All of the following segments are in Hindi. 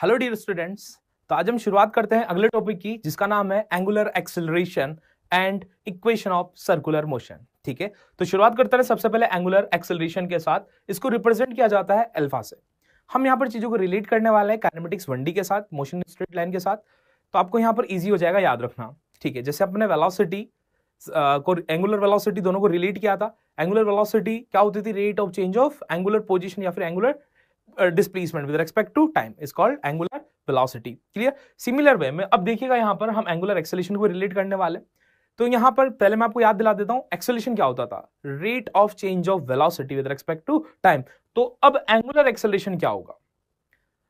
Hello dear students. तो आज हम शुरुआत करते हैं अगले टॉपिक की, जिसका नाम है angular acceleration and equation of circular motion. ठीक है, तो शुरुआत करते हैं सबसे पहले एंगुलर एक्सेलरेशन के साथ। इसको रिप्रेजेंट किया जाता है अल्फा से। हम यहाँ पर चीजों को रिलेट करने वाले हैं काइनेमेटिक्स 1D के साथ, मोशन स्ट्रेट लाइन के साथ। तो आपको यहाँ पर इजी हो जाएगा याद रखना। ठीक है, जैसे अपने वेलोसिटी को एंगुलर वेलोसिटी दोनों को रिलेट किया था। एंगुलर वेलोसिटी क्या होती थी? Rate of change of angular position या फिर angular displacement with respect to time is called angular velocity. Clear? Similar way में अब देखिएगा यहाँ पर हम एंगुलर एक्सेलरेशन को रिलेट करने वाले। तो यहाँ पर पहले मैं आपको याद दिला देता हूं, एक्सेलरेशन क्या होता था? Rate of change of velocity with respect to time. तो अब एंगुलर एक्सेलरेशन क्या होगा?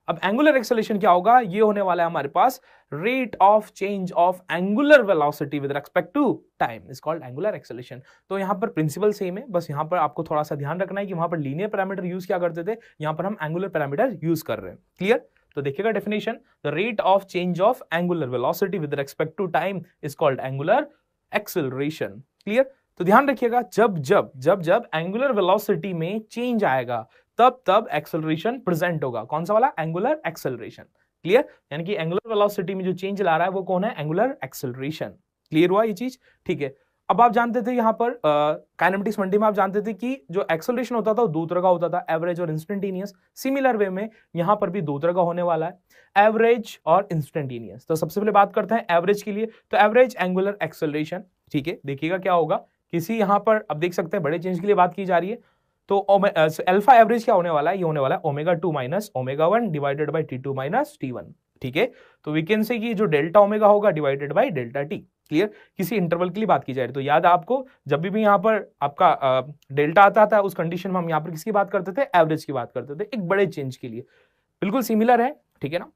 अब एंगुलर एक्सेलरेशन क्या होगा? ये होने वाला है हमारे पास rate of change of angular velocity with respect to time is called angular acceleration. तो यहां पर प्रिंसिपल सेम है, बस यहां पर आपको थोड़ा सा ध्यान रखना है कि वहां पर लीनियर पैरामीटर यूज किया करते थे, यहां पर हम एंगुलर पैरामीटर यूज कर रहे हैं। क्लियर? तो देखिएगा definition, the rate of change of angular velocity with respect to time is called angular acceleration. Clear? तो ध्यान रखिएगा, जब जब जब जब एंगुलर वेलोसिटी में चेंज आएगा तब तब एक्सेलरेशन प्रेजेंट होगा। कौन सा वाला? Angular acceleration. क्लियर? यानी कि एंगुलर वेलोसिटी में जो चेंज ला रहा है वो कौन है? Angular acceleration. क्लियर हुआ ये चीज? ठीक है, अब आप जानते थे यहां पर काइनेमेटिक्स 1D में आप जानते थे कि जो एक्सेलरेशन होता था वो दो तरह का होता था, एवरेज और इंस्टेंटेनियस। सिमिलर वे में यहां पर भी दो तरह का होने वाला है, एवरेज और इंस्टेंटेनियस। तो सबसे पहले बात करते हैं एवरेज के लिए। तो एवरेज एंगुलर एक्सेलरेशन, ठीक है, देखिएगा क्या होगा। किसी यहां पर अब देख सकते हैं बड़े चेंज के लिए बात की जा रही है, तो अल्फा एवरेज क्या होने वाला है? ये होने वाला है omega 2 minus omega 1 divided by T2 minus T1। ठीक है, तो वी कैन से कि जो डेल्टा ओमेगा होगा divided by delta T. Clear? किसी इंटरवल के लिए बात की जा रही है, तो याद है आपको, जब भी यहाँ पर आपका डेल्टा आता था उस कंडीशन में हम यहाँ पर किसकी बात करते थे? एवरेज की बात करते थे, एक बड़े चेंज के लिए। बिल्कुल सिमिलर है, ठीक है ना?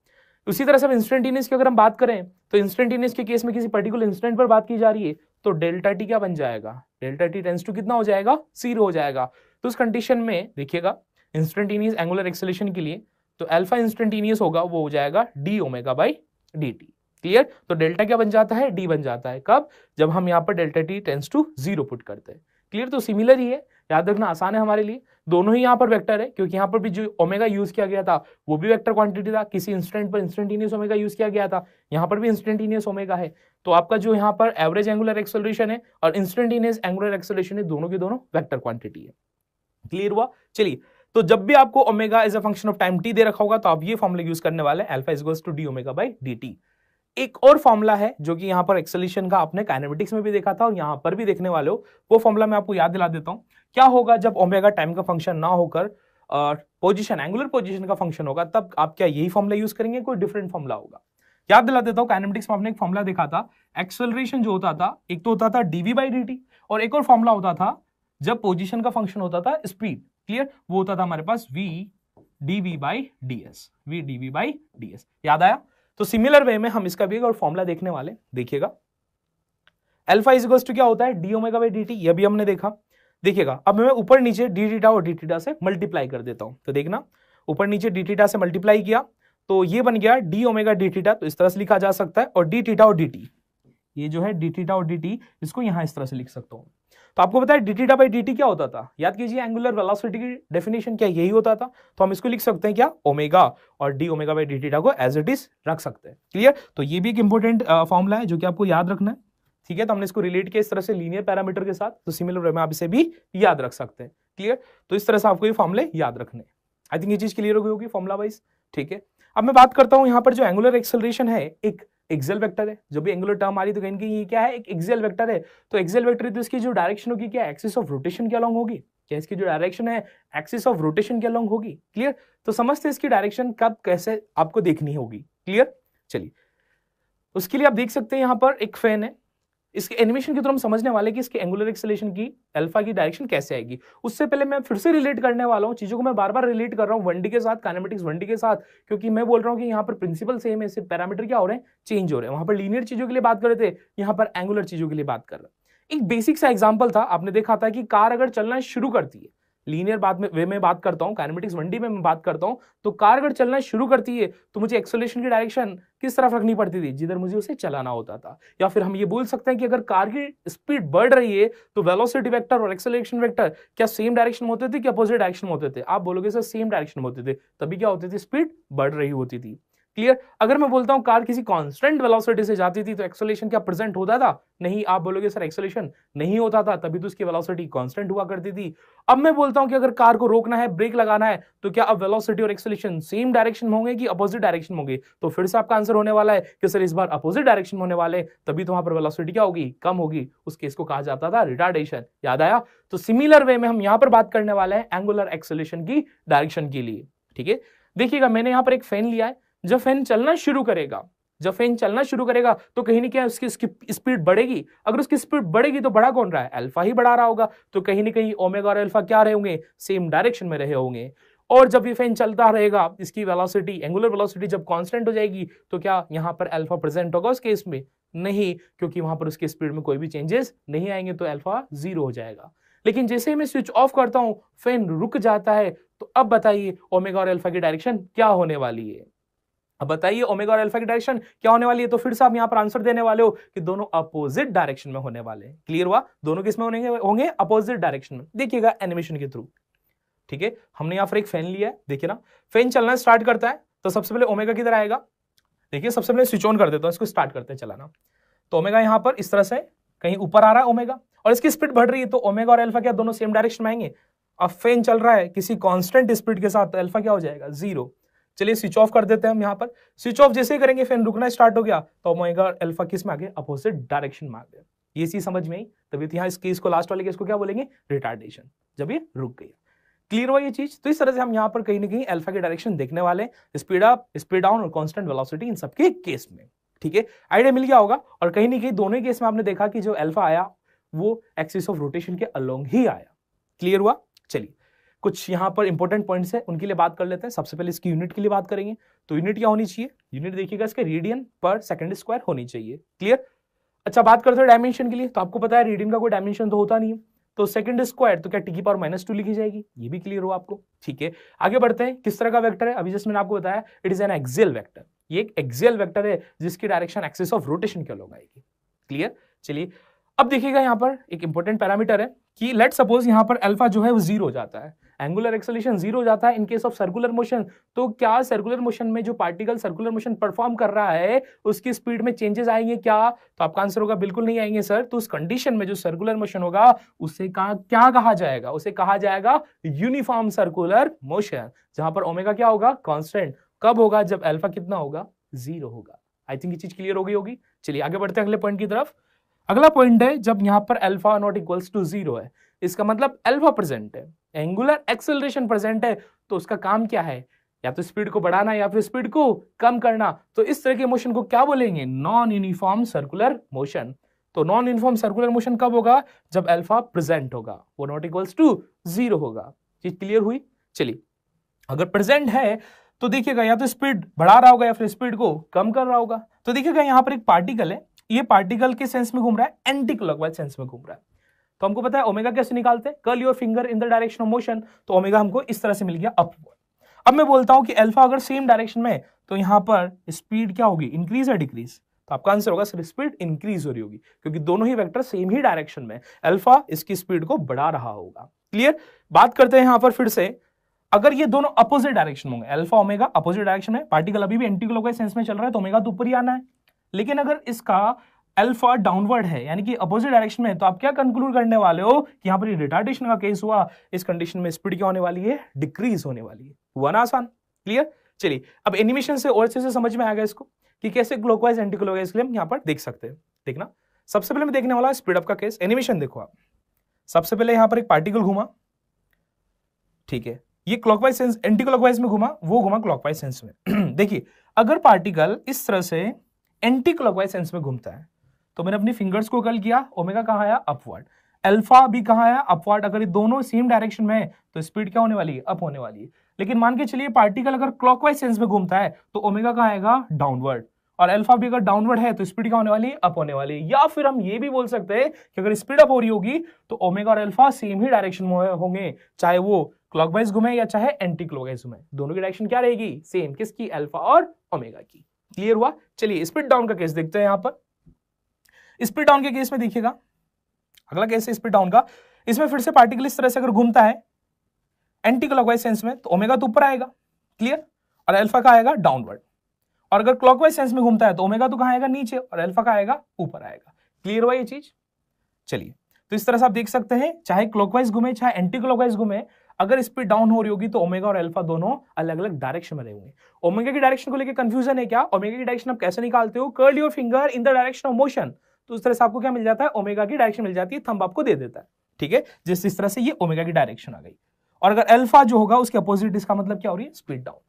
उसी तरह से इंस्टेंटेनियस की अगर हम बात करें, तो इंस्टेंटेनियस के केस में किसी पर्टिकुलर इंस्टेंट पर बात की जा रही है, तो डेल्टा टी क्या बन जाएगा? डेल्टा टी टेंस टू कितना हो जाएगा? 0 हो जाएगा। तो उस कंडीशन में देखिएगा इंस्टेंटेनियस एंगुलर एक्सेलरेशन के लिए, तो अल्फा इंस्टेंटेनियस होगा वो हो जाएगा D omega by D T. Clear? तो डेल्टा क्या बन जाता है? डी बन जाता है। कब? जब हम यहाँ पर delta T tends to 0 put करते हैं। क्लियर? तो सिमिलर ही है, याद रखना आसान है हमारे लिए। दोनों ही यहाँ पर वेक्टर है, क्योंकि यहाँ पर भी जो ओमेगा यूज किया गया था वो भी वेक्टर क्वांटिटी था। किसी इंस्टेंट पर इंस्टेंटेनियस ओमेगा यूज किया गया था, यहाँ पर भी इंस्टेंटेनियस ओमेगा है। तो आपका जो यहाँ पर एवरेज एंगुलर एक्सेलरेशन है और इंस्टेंटेनियस एंगुलर एक्सेलरेशन है, दोनों के दोनों वेक्टर क्वांटिटी है। क्लियर हुआ? चलिए, तो जब भी आपको omega as a function of time T दे रखा होगा तो आप ये फॉर्मूला यूज करने वाले हैं, alpha is equals to D omega by D T. एक और फॉर्मूला है जो कि यहां पर एक्सेलरेशन का आपने काइनेमेटिक्स में भी देखा था और यहां पर भी देखने वाले हो, वो फॉर्मूला मैं आपको याद दिला देता हूं। क्या होगा जब ओमेगा टाइम का फंक्शन ना होकर पोजीशन, एंगुलर पोजीशन का फंक्शन होगा, तब आप क्या यही फॉर्मूला यूज करेंगे? कोई डिफरेंट फॉर्मूला होगा? याद दिला देता हूं, काइनेमेटिक्स में आपने एक फॉर्मूला देखा था, एक्सेलरेशन जो होता था, एक तो होता था डीवी बाई डी और एक और फॉर्मूला होता था जब पोजीशन का फंक्शन होता था स्पीड। क्लियर? वो होता था हमारे पास v dv by ds, v dv by ds। याद आया? तो सिमिलर वे में हम इसका भी एक और फॉर्मूला देखने वाले। देखिएगा, अल्फा इज इक्वल्स टू क्या होता है? D omega by D T. यह भी हमने देखा। देखिएगा, अब मैं ऊपर नीचे डी थीटा और डी थीटा से मल्टीप्लाई कर देता हूं। तो देखना, ऊपर नीचे डी थीटा से मल्टीप्लाई किया तो ये बन गया डी ओमेगा डी थीटा। तो इस तरह से लिखा जा सकता है, और डी थीटा और डी टी, ये जो है डी थीटा और डी टी, इसको यहां इस तरह से लिख सकता हूं। तो आपको पता है D theta by D T क्या होता था? याद कीजिए, एंगुलर वेलोसिटी की डेफिनेशन क्या यही होता था। तो हम इसको लिख सकते हैं क्या? ओमेगा, और D omega by D theta को एज इट इज रख सकते हैं। क्लियर? तो ये भी एक इंपॉर्टेंट फॉर्मूला है जो कि आपको याद रखना है। ठीक है, तो हमने इसको रिलेट किया इस तरह से लीनियर पैरामीटर के साथ, तो सिमिलर वे में आप इसे भी याद रख सकते हैं। क्लियर? तो इस तरह से आपको ये फॉर्मूले याद रखने। आई थिंक ये चीज क्लियर हो गई होगी फॉर्मूला वाइज। ठीक है, अब मैं बात करता हूं यहाँ पर जो एंगुलर एक्सेलरेशन है, एक एक्सियल वेक्टर है। जब भी एंगुलर टर्म आ रही तो कहीं ये क्या है? एक एक्सियल वेक्टर है। तो एक्सियल वेक्टर है, तो इसकी जो डायरेक्शन होगी क्या? एक्सिस ऑफ रोटेशन के अलोंग होगी। क्या इसकी जो डायरेक्शन है एक्सिस ऑफ रोटेशन के अलोंग होगी? क्लियर? तो समझते इसकी डायरेक्शन कब कैसे आपको देखनी होगी। क्लियर? चलिए, उसके लिए आप देख सकते हैं यहाँ पर एक फैन है। इसके एनिमेशन के थ्रू हम समझने वाले कि इसके एंगुलर एक्सेलरेशन की अल्फा की डायरेक्शन कैसे आएगी। उससे पहले मैं फिर से रिलेट करने वाला हूं चीजों को, मैं बार बार रिलेट कर रहा हूं 1D के साथ, काइनेमेटिक्स 1D के साथ, क्योंकि मैं बोल रहा हूं कि यहाँ पर प्रिंसिपल सेम है, सिर्फ पैरामीटर क्या हो रहे हैं? चेंज हो रहे हैं। वहां पर लीनियर चीजों के लिए बात कर रहे थे, यहाँ पर एंगुलर चीजों के लिए बात कर रहे हैं। एक बेसिक सा एग्जाम्पल था, आपने देखा था कि कार अगर चलना शुरू करती है, लीनियर बात में वे में बात करता हूं, काइनेमेटिक्स 1D में मैं बात करता हूं, तो कार अगर चलना शुरू करती है तो मुझे एक्सेलरेशन की डायरेक्शन किस तरफ रखनी पड़ती थी? जिधर मुझे उसे चलाना होता था। या फिर हम ये बोल सकते हैं कि अगर कार की स्पीड बढ़ रही है तो वेलोसिटी वेक्टर और एक्सेलरेशन वेक्टर क्या सेम डायरेक्शन में होते थे कि अपोजिट डायरेक्शन में होते थे? आप बोलोगे सर सेम डायरेक्शन में होते थे, तभी क्या होती थी? स्पीड बढ़ रही होती थी। क्लियर। अगर मैं बोलता हूं कार किसी कांस्टेंट वेलोसिटी से जाती थी तो एक्सेलरेशन क्या प्रेजेंट होता था? नहीं। आप बोलोगे सर एक्सेलरेशन नहीं होता था, तभी तो उसकी वेलोसिटी कांस्टेंट हुआ करती थी। अब मैं बोलता हूं कि अगर कार को रोकना है, ब्रेक लगाना है, तो क्या अब वेलोसिटी और एक्सेलरेशन सेम डायरेक्शन में होंगे कि अपोजिट डायरेक्शन में होंगे? तो फिर से आपका आंसर होने वाला है कि सर इस बार अपोजिट डायरेक्शन में होने वाले, तभी तो वहां पर वेलोसिटी क्या होगी? कम होगी। उस केस को कहा जाता था रिटार्डेशन। याद आया? तो सिमिलर वे में हम यहां पर बात करने वाले हैं एंगुलर एक्सेलरेशन की डायरेक्शन के लिए। ठीक है, देखिएगा मैंने यहां पर एक फैन लिया है। जब फैन चलना शुरू करेगा तो कहीं ना कहीं उसकी स्पीड बढ़ेगी। अगर उसकी स्पीड बढ़ेगी तो बढ़ा कौन रहा है? अल्फा ही बढ़ा रहा होगा। तो कहीं ना कहीं ओमेगा और अल्फा क्या रहे होंगे? सेम डायरेक्शन में रहे होंगे। और जब ये फैन चलता रहेगा, इसकी वेलोसिटी, एंगुलर वेलोसिटी जब कांस्टेंट हो जाएगी, तो क्या यहां पर अल्फा प्रेजेंट होगा उस केस में? नहीं, क्योंकि वहां पर उसकी स्पीड में कोई भी चेंजेस नहीं आएंगे, तो अल्फा 0 हो जाएगा। लेकिन जैसे ही मैं स्विच ऑफ करता हूं, फैन रुक जाता है। तो अब बताइए ओमेगा और अल्फा की डायरेक्शन क्या होने वाली है? अब बताइए ओमेगा और अल्फा की डायरेक्शन क्या होने वाली है? तो फिर से आप यहां पर आंसर देने वाले हो कि दोनों अपोजिट डायरेक्शन में होने वाले हैं। क्लियर हुआ? दोनों किस में होंगे? अपोजिट डायरेक्शन में। देखिएगा एनिमेशन के थ्रू। ठीक है, हमने यहां पर एक फैन लिया है। देखिए ना, फैन चलना स्टार्ट करता है तो सबसे पहले ओमेगा किधर आएगा? देखिए सबसे पहले स्विच ऑन कर देता हूं, इसको स्टार्ट करते हैं चलाना। तो ओमेगा यहां पर इस तरह से कहीं ऊपर आ रहा है ओमेगा, और इसकी स्पीड बढ़ रही है, तो ओमेगा और अल्फा क्या दोनों सेम डायरेक्शन में आएंगे? अब फैन चल रहा है किसी कांस्टेंट स्पीड के साथ, तो अल्फा क्या हो जाएगा? 0। चलिए स्विच ऑफ कर देते हैं हम यहां पर। स्विच ऑफ जैसे ही करेंगे फैन रुकना स्टार्ट हो गया, तो ओमेगा और अल्फा किस में आ गए? अपोजिट डायरेक्शन में आ गए। ये चीज समझ में आई? तभी यहां इस केस को, लास्ट वाले केस को क्या बोलेंगे? रिटार्डेशन, जब ये रुक गया। क्लियर हुआ ये चीज? तो इस तरह से हम यहां पर कहीं ना कहीं अल्फा की डायरेक्शन देखने वाले, स्पीड अप, स्पीड डाउन और कांस्टेंट वेलोसिटी, इन सबके केस में। ठीक है, आइडिया मिल गया होगा। और कहीं ना कहीं दोनों केस में आपने देखा कि जो अल्फा आया वो एक्सिस ऑफ रोटेशन के अलोंग ही आया। क्लियर हुआ? चलिए कुछ यहां पर इंपॉर्टेंट पॉइंट्स है, उनके लिए बात कर लेते हैं। सबसे पहले इसकी यूनिट के लिए बात करेंगे। तो यूनिट क्या होनी चाहिए? यूनिट देखिएगा इसके रेडियन पर सेकंड स्क्वायर होनी चाहिए। क्लियर? अच्छा, बात करते हैं डायमेंशन के लिए। तो आपको पता है रेडियन का कोई डायमेंशन तो होता नहीं है, तो सेकंड स्क्वायर तो क्या टी की पावर -2 लिखी जाएगी। ये भी क्लियर हो आपको? ठीक है, आगे बढ़ते हैं। किस तरह का वेक्टर है? अभी जस्ट मैंने आपको बताया, it is an axial vector. ये एक एक्सियल वेक्टर है जिसकी डायरेक्शन एक्सिस ऑफ रोटेशन के अलॉन्ग आएगी। क्लियर? चलिए अब देखिएगा यहां पर एक इंपॉर्टेंट पैरामीटर है कि लेट सपोज यहां पर अल्फा जो है वो 0 हो जाता है, एंगुलर एक्सेलरेशन 0 हो जाता है in case of circular motion. तो क्या सर्कुलर मोशन में जो पार्टिकल सर्कुलर मोशन परफॉर्म कर रहा है उसकी स्पीड में चेंजेस आएंगे क्या? तो आपका आंसर होगा बिल्कुल नहीं आएंगे सर। तो उस कंडीशन में जो सर्कुलर मोशन होगा उसे क्या कहा जाएगा? उसे कहा जाएगा यूनिफॉर्म सर्कुलर मोशन, जहां पर ओमेगा क्या होगा? कांस्टेंट। कब होगा? जब अल्फा कितना होगा? 0 होगा। आई थिंक ये चीज क्लियर हो गई होगी। चलिए आगे बढ़ते हैं अगले पॉइंट की तरफ। अगला पॉइंट है जब यहां पर अल्फा नॉट इक्वल्स टू 0 है, इसका मतलब अल्फा प्रेजेंट है, एंगुलर एक्सेलरेशन प्रेजेंट है। तो उसका काम क्या है? या तो स्पीड को बढ़ाना या फिर स्पीड को कम करना। तो इस तरह के मोशन को क्या बोलेंगे? Non uniform circular motion. तो नॉन यूनिफॉर्म सर्कुलर मोशन कब होगा? जब अल्फा प्रेजेंट होगा, वो नॉट इक्वल्स टू 0 होगा। चीज क्लियर हुई? चलिए अगर प्रेजेंट है तो देखिएगा या तो स्पीड बढ़ा रहा होगा या फिर स्पीड को कम कर रहा होगा। तो देखिएगा यहां पर एक पार्टिकल है, ये पार्टिकल के सेंस में घूम रहा है, एंटी क्लॉकवाइज सेंस में घूम रहा है। तो हमको पता है ओमेगा कैसे निकालते हैं? Curl your finger in the direction of motion. तो ओमेगा हमको इस तरह से मिल गया अपवर्ड। अब मैं बोलता हूं कि अल्फा अगर सेम डायरेक्शन में, तो यहां पर स्पीड क्या होगी? इंक्रीज या डिक्रीज? तो आपका आंसर होगा सर स्पीड इंक्रीज हो रही होगी, क्योंकि दोनों ही वेक्टर सेम ही डायरेक्शन में, अल्फा इसकी स्पीड को बढ़ा रहा होगा। क्लियर? बात करते हैं यहां पर फिर से, अगर ये दोनों अपोजिट डायरेक्शन में होंगे, अल्फा ओमेगा अपोजिट डायरेक्शन में, पार्टिकल अभी भी एंटी क्लॉकवाइज सेंस में चल रहा है, तो ओमेगा तो ऊपर ही आना है। लेकिन अगर इसका अल्फा डाउनवर्ड है, यानी कि अपोजिट डायरेक्शन में, तो आप क्या कंक्लूड करने वाले हो कि यहां पर रिटार्डेशन का केस हुआ। इस कंडीशन में स्पीड क्या होने वाली है? डिक्रीज होने वाली है। हुआ ना आसान? क्लियर? चलिए अब एनिमेशन से और अच्छे से समझ में आ गया इसको कि कैसे क्लॉकवाइज एंटी क्लॉकवाइज के लिए हम यहां पर देख सकते हैं। देखना, सबसे पहले मैं देखने वाला स्पीड अप का केस। एनिमेशन देखो आप, सबसे पहले यहां पर एक पार्टिकल घूमा, ठीक है, ये क्लॉकवाइज सेंस एंटी क्लॉकवाइज में घुमा, वो घुमा क्लॉकवाइज सेंस में। देखिए अगर पार्टिकल इस तरह से एंटी क्लॉकवाइज सेंस में घूमता है, तो मैंने अपनी फिंगर्स को कर्ल किया, ओमेगा कहां आया? अपवर्ड। अल्फा भी कहां आया? अपवर्ड। अगर ये दोनों सेम डायरेक्शन में है तो स्पीड क्या होने वाली है? अप होने वाली है। लेकिन मान के चलिए पार्टिकल अगर क्लॉकवाइज सेंस में घूमता है तो ओमेगा कहां आएगा? डाउनवर्ड। और अल्फा भी अगर डाउनवर्ड है तो स्पीड क्या होने वाली है? अप होने वाली है। या फिर हम ये भी बोल सकते हैं कि अगर स्पीड अप हो रही होगी तो ओमेगा और अल्फा सेम ही डायरेक्शन में होंगे, चाहे वो क्लॉकवाइज घूमे या चाहे एंटी क्लॉकवाइज घूमे, दोनों की डायरेक्शन क्या रहेगी? सेम। किसकी? अल्फा और ओमेगा की। क्लियर हुआ? चलिए स्पीड डाउन का केस देखते हैं। यहां पर स्पीड डाउन के केस में देखिएगा, अगला केस है स्पीड डाउन का। इसमें फिर से पार्टिकल इस तरह से अगर घूमता है एंटी क्लॉकवाइज सेंस में, तो ओमेगा तो ऊपर आएगा, क्लियर, और अल्फा का आएगा डाउनवर्ड। और अगर क्लॉकवाइज सेंस में घूमता है तो ओमेगा तो कहां आएगा, नीचे, और अल्फा कहां आएगा, ऊपर आएगा। क्लियर हुआ ये चीज? चलिए, तो इस तरह से आप देख सकते हैं, चाहे क्लॉकवाइज घूमे चाहे एंटी क्लॉकवाइज घूमे, अगर स्पीड डाउन हो रही होगी तो ओमेगा और अल्फा दोनों अलग अलग डायरेक्शन में रहेंगे। ओमेगा की डायरेक्शन को लेकर कंफ्यूजन है क्या? ओमेगा की डायरेक्शन आप कैसे निकालते हो? Curl your finger in the direction of motion, तो उस तरह से आपको क्या मिल जाता है, ओमेगा की डायरेक्शन मिल जाती है, थंब आपको दे देता है। ठीक है, जिस तरह से ये ओमेगा की डायरेक्शन आ गई। और अगर अल्फा जो होगा उसके अपोजिट, इसका मतलब क्या हो रही है, स्पीड डाउन।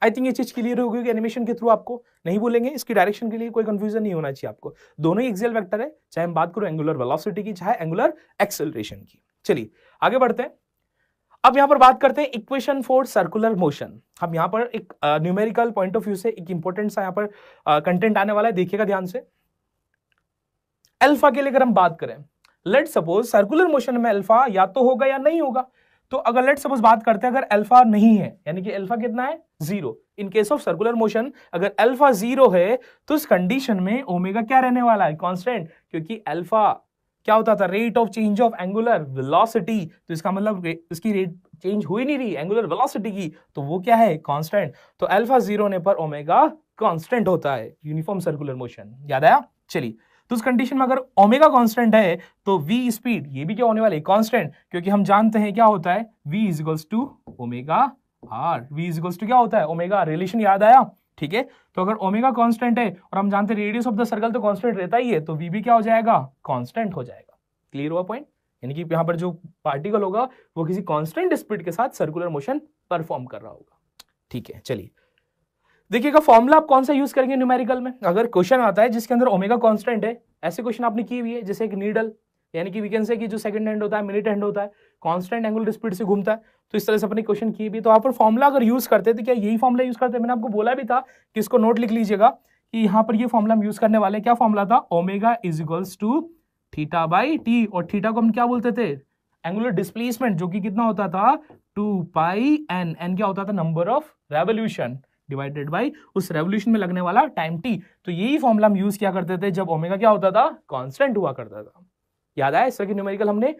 आई थिंक ये चीज क्लियर हो गई एनिमेशन के थ्रू, आपको नहीं बोलेंगे, इसकी डायरेक्शन के लिए कोई कंफ्यूजन नहीं होना चाहिए आपको। दोनों ही एक्सियल वेक्टर है, चाहे हम बात करो एंगुलर वेलोसिटी की चाहे एंगुलर एक्सेलरेशन की। चलिए आगे बढ़ते हैं। अब यहां पर बात करते हैं इक्वेशन फॉर सर्कुलर मोशन। हम यहां पर एक न्यूमेरिकल पॉइंट ऑफ व्यू से एक इंपॉर्टेंट सा यहां पर कंटेंट आने वाला है, देखिएगा ध्यान से। अल्फा के लिए अगर हम बात करें, लेट सपोज सर्कुलर मोशन में अल्फा या तो होगा या नहीं होगा। तो अगर लेट सपोज बात करते हैं, अगर अल्फा नहीं है, यानी कि अल्फा कितना है, 0। In case of circular motion अगर अल्फा 0 है तो इस कंडीशन में ओमेगा क्या रहने वाला है, कांस्टेंट, क्योंकि अल्फा क्या होता था, rate of change of angular velocity. तो इसका मतलब इसकी रेट चेंज हुई नहीं रही एंगुलर वेलोसिटी की, तो वो क्या है, कांस्टेंट। तो अल्फा 0 होने पर ओमेगा कांस्टेंट होता है, यूनिफॉर्म सर्कुलर मोशन। याद आया? चलिए, तो उस कंडीशन में अगर ओमेगा कांस्टेंट है तो v स्पीड ये भी क्या होने वाली है, कांस्टेंट, क्योंकि हम जानते हैं क्या होता है, v equals to omega R. v equals to क्या होता है, ओमेगा, रिलेशन याद आया? ठीक है, तो अगर ओमेगा कांस्टेंट है और हम जानते हैं रेडियस ऑफ द सर्कल तो कांस्टेंट रहता ही है, तो v भी क्या हो जाएगा, कांस्टेंट हो जाएगा। क्लियर हुआ पॉइंट? यानी कि यहां पर जो पार्टिकल होगा वो किसी कांस्टेंट स्पीड के साथ सर्कुलर मोशन परफॉर्म कर रहा होगा। ठीक है, चलिए देखिएगा फॉर्मूला आप कौन सा यूज करेंगे न्यूमेरिकल में। अगर क्वेश्चन आता है जिसके अंदर ओमेगा कांस्टेंट है, ऐसे क्वेश्चन आपने किए हुए है, जैसे एक नीडल, यानी कि वी कैन से कि जो सेकंड हैंड होता है, मिनट हैंड होता है, कांस्टेंट एंगुलर स्पीड से घूमता है, तो इस तरह से अपने क्वेश्चन किए भी। तो यहाँ पर फॉर्मूला अगर यूज करते हैं तो क्या यही फॉर्मूला यूज करते हैं? मैंने आपको बोला भी था कि इसको नोट लिख लीजिएगा कि यहाँ पर ये फॉर्मूला हम यूज करने वाले हैं। क्या फॉर्मूला था? Omega is equals to theta by T, और थीटा को हम क्या बोलते थे, एंगुलर डिस्प्लेसमेंट, जो कि कितना होता था, 2 पाई एन। एन क्या होता था, number of revolution divided by उस रेवोल्यूशन में लगने वाला टाइम टी। तो यही फॉर्मूला हम यूज किया करते थे जब ओमेगा क्या होता था, कांस्टेंट हुआ करता था। याद आया? इस तरह की न्यूमेरिकल हमने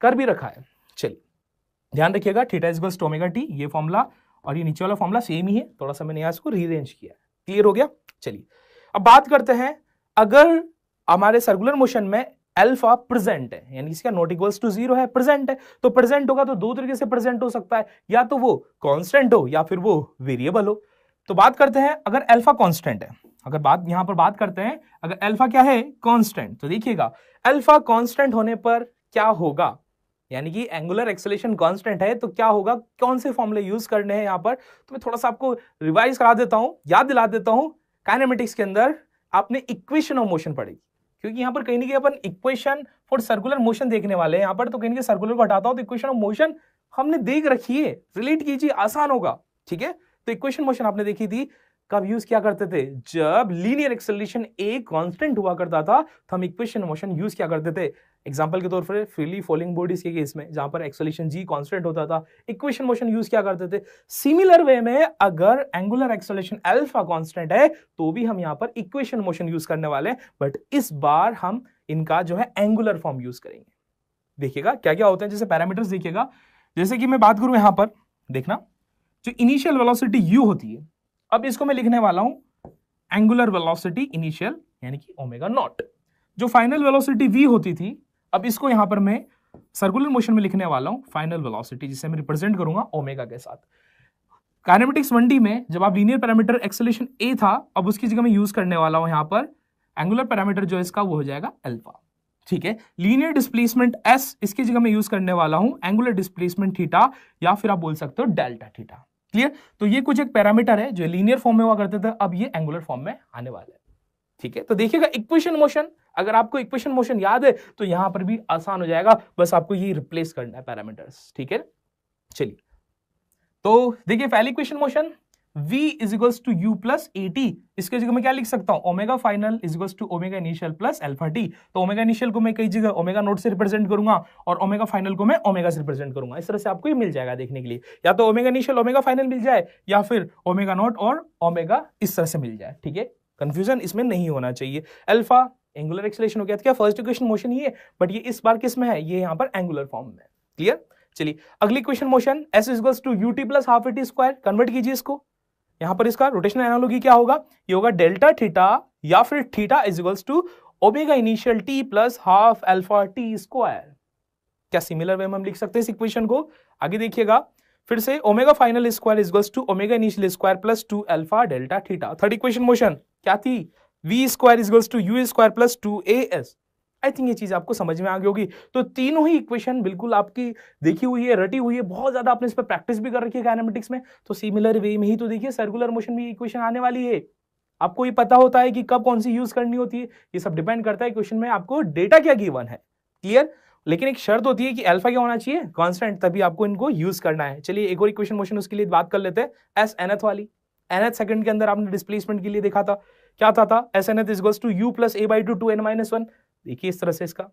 कर भी रखा है। चलिए ध्यान रखिएगा, theta is equals to omega T, ये फॉर्मूला और ये नीचे वाला फॉर्मूला सेम ही है, थोड़ा सा मैंने यहाँ इसको रीअरेंज किया है। क्लियर हो गया? चलिए अब बात करते हैं, अगर हमारे सर्कुलर मोशन में अल्फा प्रेजेंट है, यानी इसका नॉट इक्वल्स टू 0 है, प्रेजेंट है, तो प्रेजेंट होगा तो दो तरीके से प्रेजेंट हो सकता है, या तो वो कांस्टेंट हो या फिर वो वेरिएबल हो। तो बात करते हैं अगर अल्फा कांस्टेंट है, अगर बात यहां पर बात करते हैं अगर अल्फा क्या है, कांस्टेंट, तो देखिएगा अल्फा कांस्टेंट होने पर क्या होगा, यानी कि एंगुलर एक्सेलरेशन कांस्टेंट है, तो क्या होगा, कौन से फॉर्मूले यूज करने हैं यहां पर। तो मैं थोड़ा सा आपको रिवाइज करा देता हूं, याद दिला देता हूं। काइनेमेटिक्स के अंदर आपने इक्वेशन ऑफ मोशन पढ़ी, क्योंकि यहां पर कहीं ना कहीं अपन इक्वेशन फॉर सर्कुलर मोशन देखने वाले हैं। यहां पर तो कहीं ना कहीं सर्कुलर को हटाता हूं तो इक्वेशन ऑफ मोशन हमने देख रखी है, रिलेट कीजिए, आसान होगा। ठीक है, तो इक्वेशन मोशन आपने देखी थी, कब यूज किया करते थे, जब लीनियर एक्सेलरेशन ए कांस्टेंट हुआ करता था तो हम इक्वेशन मोशन यूज किया करते थे। एग्जांपल के तौर पर फ्रीली फॉलिंग बॉडीज के केस में जहां पर एक्सेलरेशन जी कांस्टेंट होता था, इक्वेशन मोशन यूज किया करते थे। सिमिलर वे में अगर एंगुलर एक्सेलरेशन अल्फा कांस्टेंट है तो भी हम यहां पर इक्वेशन मोशन यूज करने वाले हैं, बट इस बार हम इनका जो है एंगुलर फॉर्म यूज करेंगे। देखिएगा क्या क्या होते हैं, जैसे पैरामीटर्स देखिएगा, जैसे कि मैं बात करूं यहां पर, देखना जो इनिशियल वेलोसिटी u होती है, अब इसको मैं लिखने वाला हूं एंगुलर वेलोसिटी इनिशियल, यानी कि ओमेगा नॉट। जो फाइनल वेलोसिटी v होती थी, अब इसको यहां पर मैं सर्कुलर मोशन में लिखने वाला हूं फाइनल वेलोसिटी, जिसे मैं रिप्रेजेंट करूंगा ओमेगा के साथ। काइनेमेटिक्स 1D में जब आप लीनियर पैरामीटर एक्सेलरेशन a था, अब उसकी जगह मैं यूज करने वाला हूं यहां पर एंगुलर पैरामीटर जो इसका वो हो जाएगा अल्फा। ठीक है, लीनियर डिस्प्लेसमेंट s, इसकी जगह मैं यूज करने वाला हूं एंगुलर डिस्प्लेसमेंट थीटा, या फिर आप बोल सकते हो डेल्टा थीटा। क्लियर? तो ये कुछ एक पैरामीटर है जो लीनियर फॉर्म में हुआ करते थे, अब ये एंगुलर फॉर्म में आने वाले हैं। ठीक है, तो देखिएगा इक्वेशन मोशन, अगर आपको इक्वेशन मोशन याद है तो यहां पर भी आसान हो जाएगा, बस आपको ये रिप्लेस करना है पैरामीटर्स। ठीक है, चलिए तो देखिए पहली equation motion v is equals to u plus A T, इसके जगह मैं क्या लिख सकता हूं, omega final is equals to omega initial plus alpha T. तो ओमेगा इनिशियल को मैं कई जगह ओमेगा नोट से रिप्रेजेंट करूंगा और ओमेगा फाइनल को मैं ओमेगा से रिप्रेजेंट करूंगा। इस तरह से आपको ये मिल जाएगा देखने के लिए, या तो ओमेगा इनिशियल ओमेगा फाइनल मिल जाए, या फिर ओमेगा नोट और ओमेगा इस तरह से मिल जाए। ठीक है, कंफ्यूजन इसमें नहीं होना चाहिए। अल्फा एंगुलर एक्सेलरेशन हो गया था, क्या फर्स्ट इक्वेशन मोशन ही है, बट ये इस बार किस में है, ये यहाँ पर एंगुलर फॉर्म में। क्लियर? चलिए अगली equation motion s equals to ut plus half A T square, convert कीजिए इसको, यहां पर इसका रोटेशनल एनालॉजी क्या होगा, ये होगा डेल्टा थीटा या फिर theta is equals to omega initial T plus half alpha T square. क्या सिमिलर वे में हम लिख सकते हैं इस इक्वेशन को? आगे देखिएगा फिर से, omega final square is equals to omega initial square plus 2 alpha delta theta. Third equation motion क्या थी, V square is equals to U square plus 2as। I think ये चीज आपको समझ में आ गई होगी। तो तीनों ही इक्वेशन बिल्कुल आपकी देखी हुई है, रटी हुई है, बहुत ज्यादा आपने इस पर प्रैक्टिस भी कर रखी है काइनेमेटिक्स में। तो सिमिलर वे में ही तो देखिए सर्कुलर मोशन में इक्वेशन आने वाली है। आपको ये पता होता है कि कब कौन सी यूज करनी होती है, ये सब डिपेंड करता है क्वेश्चन में आपको डेटा क्या गिवन है। क्लियर? लेकिन एक शर्त होती है कि अल्फा क्या होना चाहिए, कांस्टेंट, तभी आपको इनको यूज करना है। चलिए एक और इक्वेशन मोशन उसके लिए बात कर लेते हैं, एस nth वाली। nth सेकंड के अंदर आपने डिस्प्लेसमेंट के लिए देखा था, क्या था S nth is equals to U plus a by 2 2n minus 1। देखिए इस तरह से इसका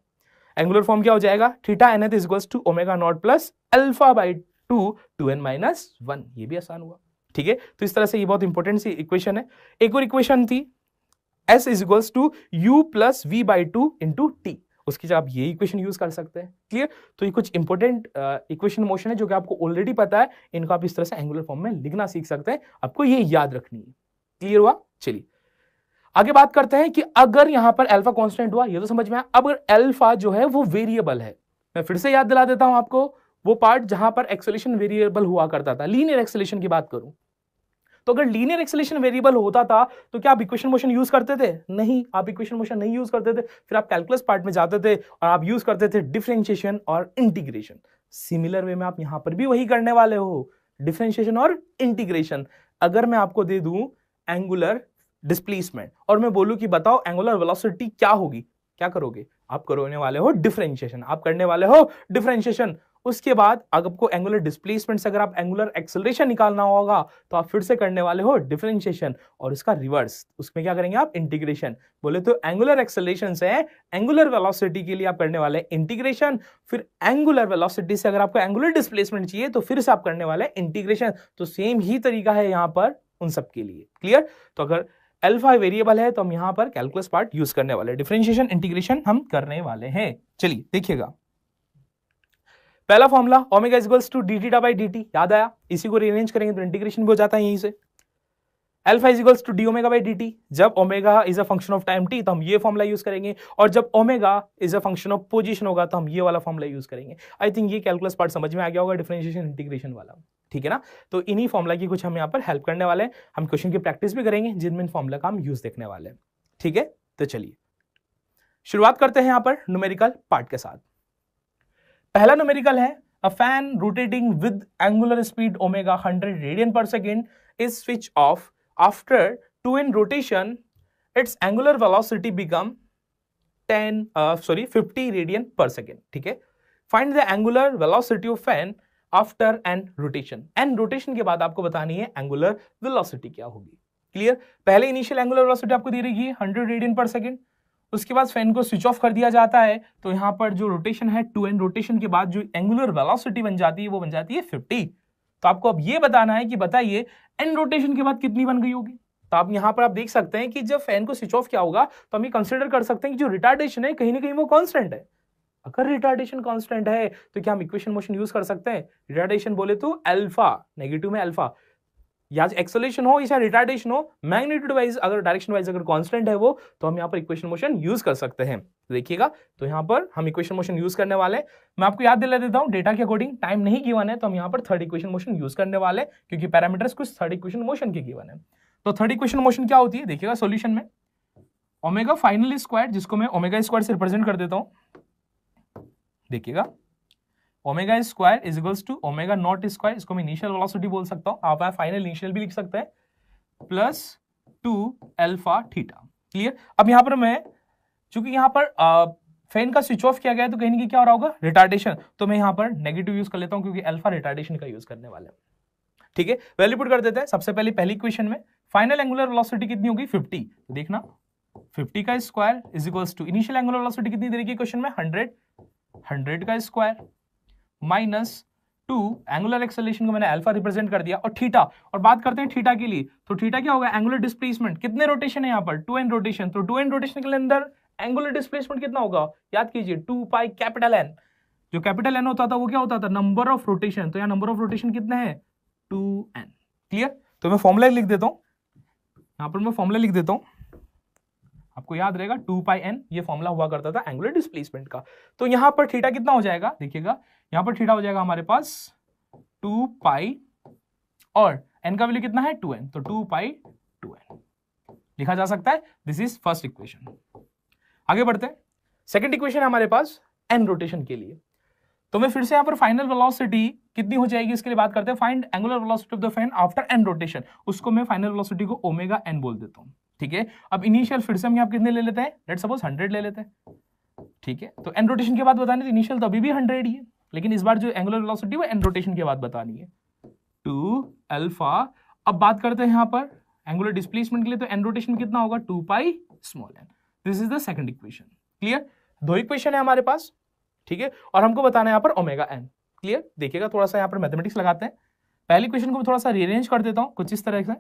एंगुलर फॉर्म क्या हो जाएगा, theta nth is equals to omega not plus alpha by 2 2n minus 1। ये भी आसान हुआ, ठीक है। तो इस तरह से ये बहुत इंपॉर्टेंट सी इक्वेशन है। एक और इक्वेशन थी s is equals to U plus V by 2 into T, उसकी जगह आप ये इक्वेशन यूज कर सकते हैं। क्लियर? तो ये कुछ इंपॉर्टेंट इक्वेशन मोशन है जो कि आपको ऑलरेडी पता है, इनको आप इस तरह से एंगुलर फॉर्म में लिखना सीख सकते हैं, आपको ये याद रखनी है। क्लियर हुआ? चलिए आगे बात करते हैं कि अगर यहां पर अल्फा कांस्टेंट हुआ, ये तो समझ में आया। अब अगर अल्फा जो है वो वेरिएबल है, मैं फिर से याद दिला देता हूं आपको वो पार्ट जहां पर एक्सेलेरेशन वेरिएबल हुआ करता था, लीनियर एक्सेलेरेशन की बात करूं तो अगर लीनियर एक्सेलेरेशन वेरिएबल होता था तो क्या आप इक्वेशन मोशन यूज करते थे? नहीं, आप इक्वेशन मोशन नहीं यूज करते थे। फिर आप कैलकुलस पार्ट में जाते थे और आप यूज करते थे डिफरेंशिएशन और इंटीग्रेशन। सिमिलर वे में आप यहां पर भी वही करने वाले हो, डिफरेंशिएशन और इंटीग्रेशन। अगर मैं आपको दे दूं एंगुलर डिस्प्लेसमेंट और मैं बोलूं कि बताओ एंगुलर वेलोसिटी क्या होगी, क्या करोगे? आप करने वाले हो डिफरेंशिएशन, आप करने वाले हो डिफरेंशिएशन। उसके बाद आपको एंगुलर डिस्प्लेसमेंट से अगर आप एंगुलर एक्सेलरेशन निकालना होगा तो आप फिर से करने वाले हो डिफरेंशिएशन और इसका रिवर्स, उसमें क्या करेंगे आप? इंटीग्रेशन। बोले तो एंगुलर एक्सेलरेशन से एंगुलर वेलोसिटी के लिए आप करने वाले इंटीग्रेशन, फिर एंगुलर वेलोसिटी से अगर आपको एंगुलर डिस्प्लेसमेंट चाहिए तो फिर से आप करने वाले इंटीग्रेशन। तो सेम ही तरीका है यहां पर उन सब के लिए। क्लियर? तो अगर अल्फा वेरिएबल है तो हम यहां पर कैलकुलस पार्ट यूज करने वाले, डिफरेंशिएशन इंटीग्रेशन हम करने वाले हैं। चलिए देखिएगा पहला formula omega is equals to D theta by D T, याद आया? इसी को रीअरेंज करेंगे तो इंटीग्रेशन भी हो जाता है यहीं से। Alpha is equals to D omega by D T, जब omega is a function of time T तो हम ये फॉर्मूला यूज करेंगे, और जब omega is a function of position होगा तो हम ये वाला फॉर्मूला यूज करेंगे। आई थिंक ये कैलकुलस पार्ट समझ में आ गया होगा, डिफरेंशिएशन इंटीग्रेशन वाला, ठीक है ना? तो इन्हीं फॉर्मूला की कुछ हम यहाँ पर हेल्प करने वाले हैं, हम क्वेश्चन की प्रैक्टिस भी करेंगे जिनमें फॉर्मूला का हम यूज देखने वाले हैं, ठीक है? तो चलिए शुरुआत करते हैं यहाँ पर न्यूमेरिकल पार्ट के साथ। पहला न्यूमेरिकल है a fan rotating with angular speed omega 100 radian per second is switch off after 2n rotation. Its angular velocity become 50 radian per second. ठीक है? Find the angular velocity of fan after n rotation. n rotation के बाद आपको बतानी है angular velocity क्या होगी। क्लियर? पहले इनिशियल एंगुलर वेलोसिटी आपको दे रही है 100 रेडियन पर सेकेंड, उसके बाद फैन को स्विच ऑफ कर दिया जाता है तो यहां पर जो रोटेशन है 2n रोटेशन के बाद जो एंगुलर वेलोसिटी बन जाती है वो बन जाती है 50। तो आपको अब ये बताना है कि बताइए n रोटेशन के बाद कितनी बन गई होगी। तो आप यहां पर आप देख सकते हैं कि जब फैन को स्विच ऑफ किया होगा तो हम ये कंसीडर कर सकते हैं कि जो रिटार्डेशन है कहीं ना कहीं वो कांस्टेंट है। अगर रिटार्डेशन कांस्टेंट है तो क्या हम इक्वेशन मोशन यूज कर सकते हैं? रिटार्डेशन बोले तो अल्फा, नेगेटिव में अल्फा, या एक्सेलरेशन हो या रिटार्डेशन हो, मैग्नीट्यूड वाइज अगर डायरेक्शन वाइज अगर कांस्टेंट है वो, तो हम यहाँ पर इक्वेशन मोशन यूज कर सकते हैं। देखिएगा तो यहाँ पर हम इक्वेशन मोशन यूज करने वाले हैं। मैं आपको याद दिला देता हूँ डेटा के अकॉर्डिंग, टाइम नहीं गिवन है तो हम यहाँ पर थर्ड इक्वेशन मोशन यूज करने वाले हैं क्योंकि पैरामीटर्स कुछ थर्ड इक्वेशन मोशन के गिवन है। तो थर्ड इक्वेशन मोशन क्या होती है देखिएगा सॉल्यूशन में, ओमेगा फाइनल स्क्वायर, जिसको मैं ओमेगा स्क्वायर से रिप्रेजेंट कर देता हूँ। देखिएगा omega square is equals to omega not square, इसको मैं इनिशियल वेलोसिटी बोल सकता हूं, आप फाइनल इनिशियल भी लिख सकते हैं, प्लस 2 अल्फा थीटा। क्लियर? अब यहां पर मैं चूंकि यहां पर फैन का स्विच ऑफ किया गया है तो कहीं ना कहीं क्या हो रहा होगा? रिटार्डेशन। तो मैं यहां पर नेगेटिव यूज कर लेता हूं क्योंकि अल्फा रिटार्डेशन का यूज करने वाले हैं। ठीक है, वैल्यू पुट कर देते हैं। सबसे पहले पहली इक्वेशन में फाइनल एंगुलर वेलोसिटी कितनी होगी? 50। तो देखना 50 का square is equals to initial angular velocity कितनी दे रही है क्वेश्चन में? 100 का स्क्वायर माइनस 2 एंगुलर एक्सेलरेशन को मैंने अल्फा रिप्रेजेंट कर दिया और थीटा। और बात करते हैं थीटा के लिए, तो थीटा क्या होगा? Angular displacement. कितने रोटेशन है यहाँ पर? 2n rotation. तो 2n रोटेशन के अंदर एंगुलर डिस्प्लेसमेंट कितना होगा? याद कीजिए 2 पाई कैपिटल N। जो कैपिटल N होता था वो क्या होता था? Number of rotation. तो यहाँ नंबर ऑफ रोटेशन कितने हैं? 2n। क्लियर? तो मैं फॉर्मूला लिख देता हूं, यहां पर मैं फॉर्मूला लिख देता हूं, आपको याद रहेगा 2 पाई n, ये फॉर्मूला हुआ करता था एंगुलर डिस्प्लेसमेंट का। तो यहां पर थीटा कितना हो जाएगा, देखिएगा यहां पर थीटा हो जाएगा हमारे पास 2 पाई और n का वैल्यू कितना है 2n, तो 2 पाई 2n लिखा जा सकता है। This is first equation. आगे बढ़ते हैं, सेकंड इक्वेशन है हमारे पास n रोटेशन के लिए। तो मैं फिर से यहां पर फाइनल वेलोसिटी कितनी हो जाएगी इसके लिए बात करते हैं। Find angular velocity of the fan after n rotation, उसको मैं फाइनल वेलोसिटी को ओमेगा n बोल देता हूं, ठीक है। अब इनिशियल फिर से हम यहां कितने ले लेते हैं, लेट्स सपोज 100 ले लेते हैं, ठीक है। तो n रोटेशन के बाद बतानी तो इनिशियल तो अभी भी 100 ही है, लेकिन इस बार जो एंगुलर वेलोसिटी वो n रोटेशन के बाद बतानी है 2 अल्फा। अब बात करते हैं यहां पर एंगुलर डिस्प्लेसमेंट के लिए, तो n रोटेशन में कितना होगा 2 pi small n। This is the second equation. Clear, दो इक्वेशन है हमारे पास, ठीक है, और हमको बताना है यहाँ पर ओमेगा n। क्लियर, देखिएगा थोड़ा सा यहाँ पर मैथमेटिक्स लगाते हैं। पहली क्वेश्चन को मैं थोड़ा सा रीअरेंज कर देता हूँ कुछ इस तरह से,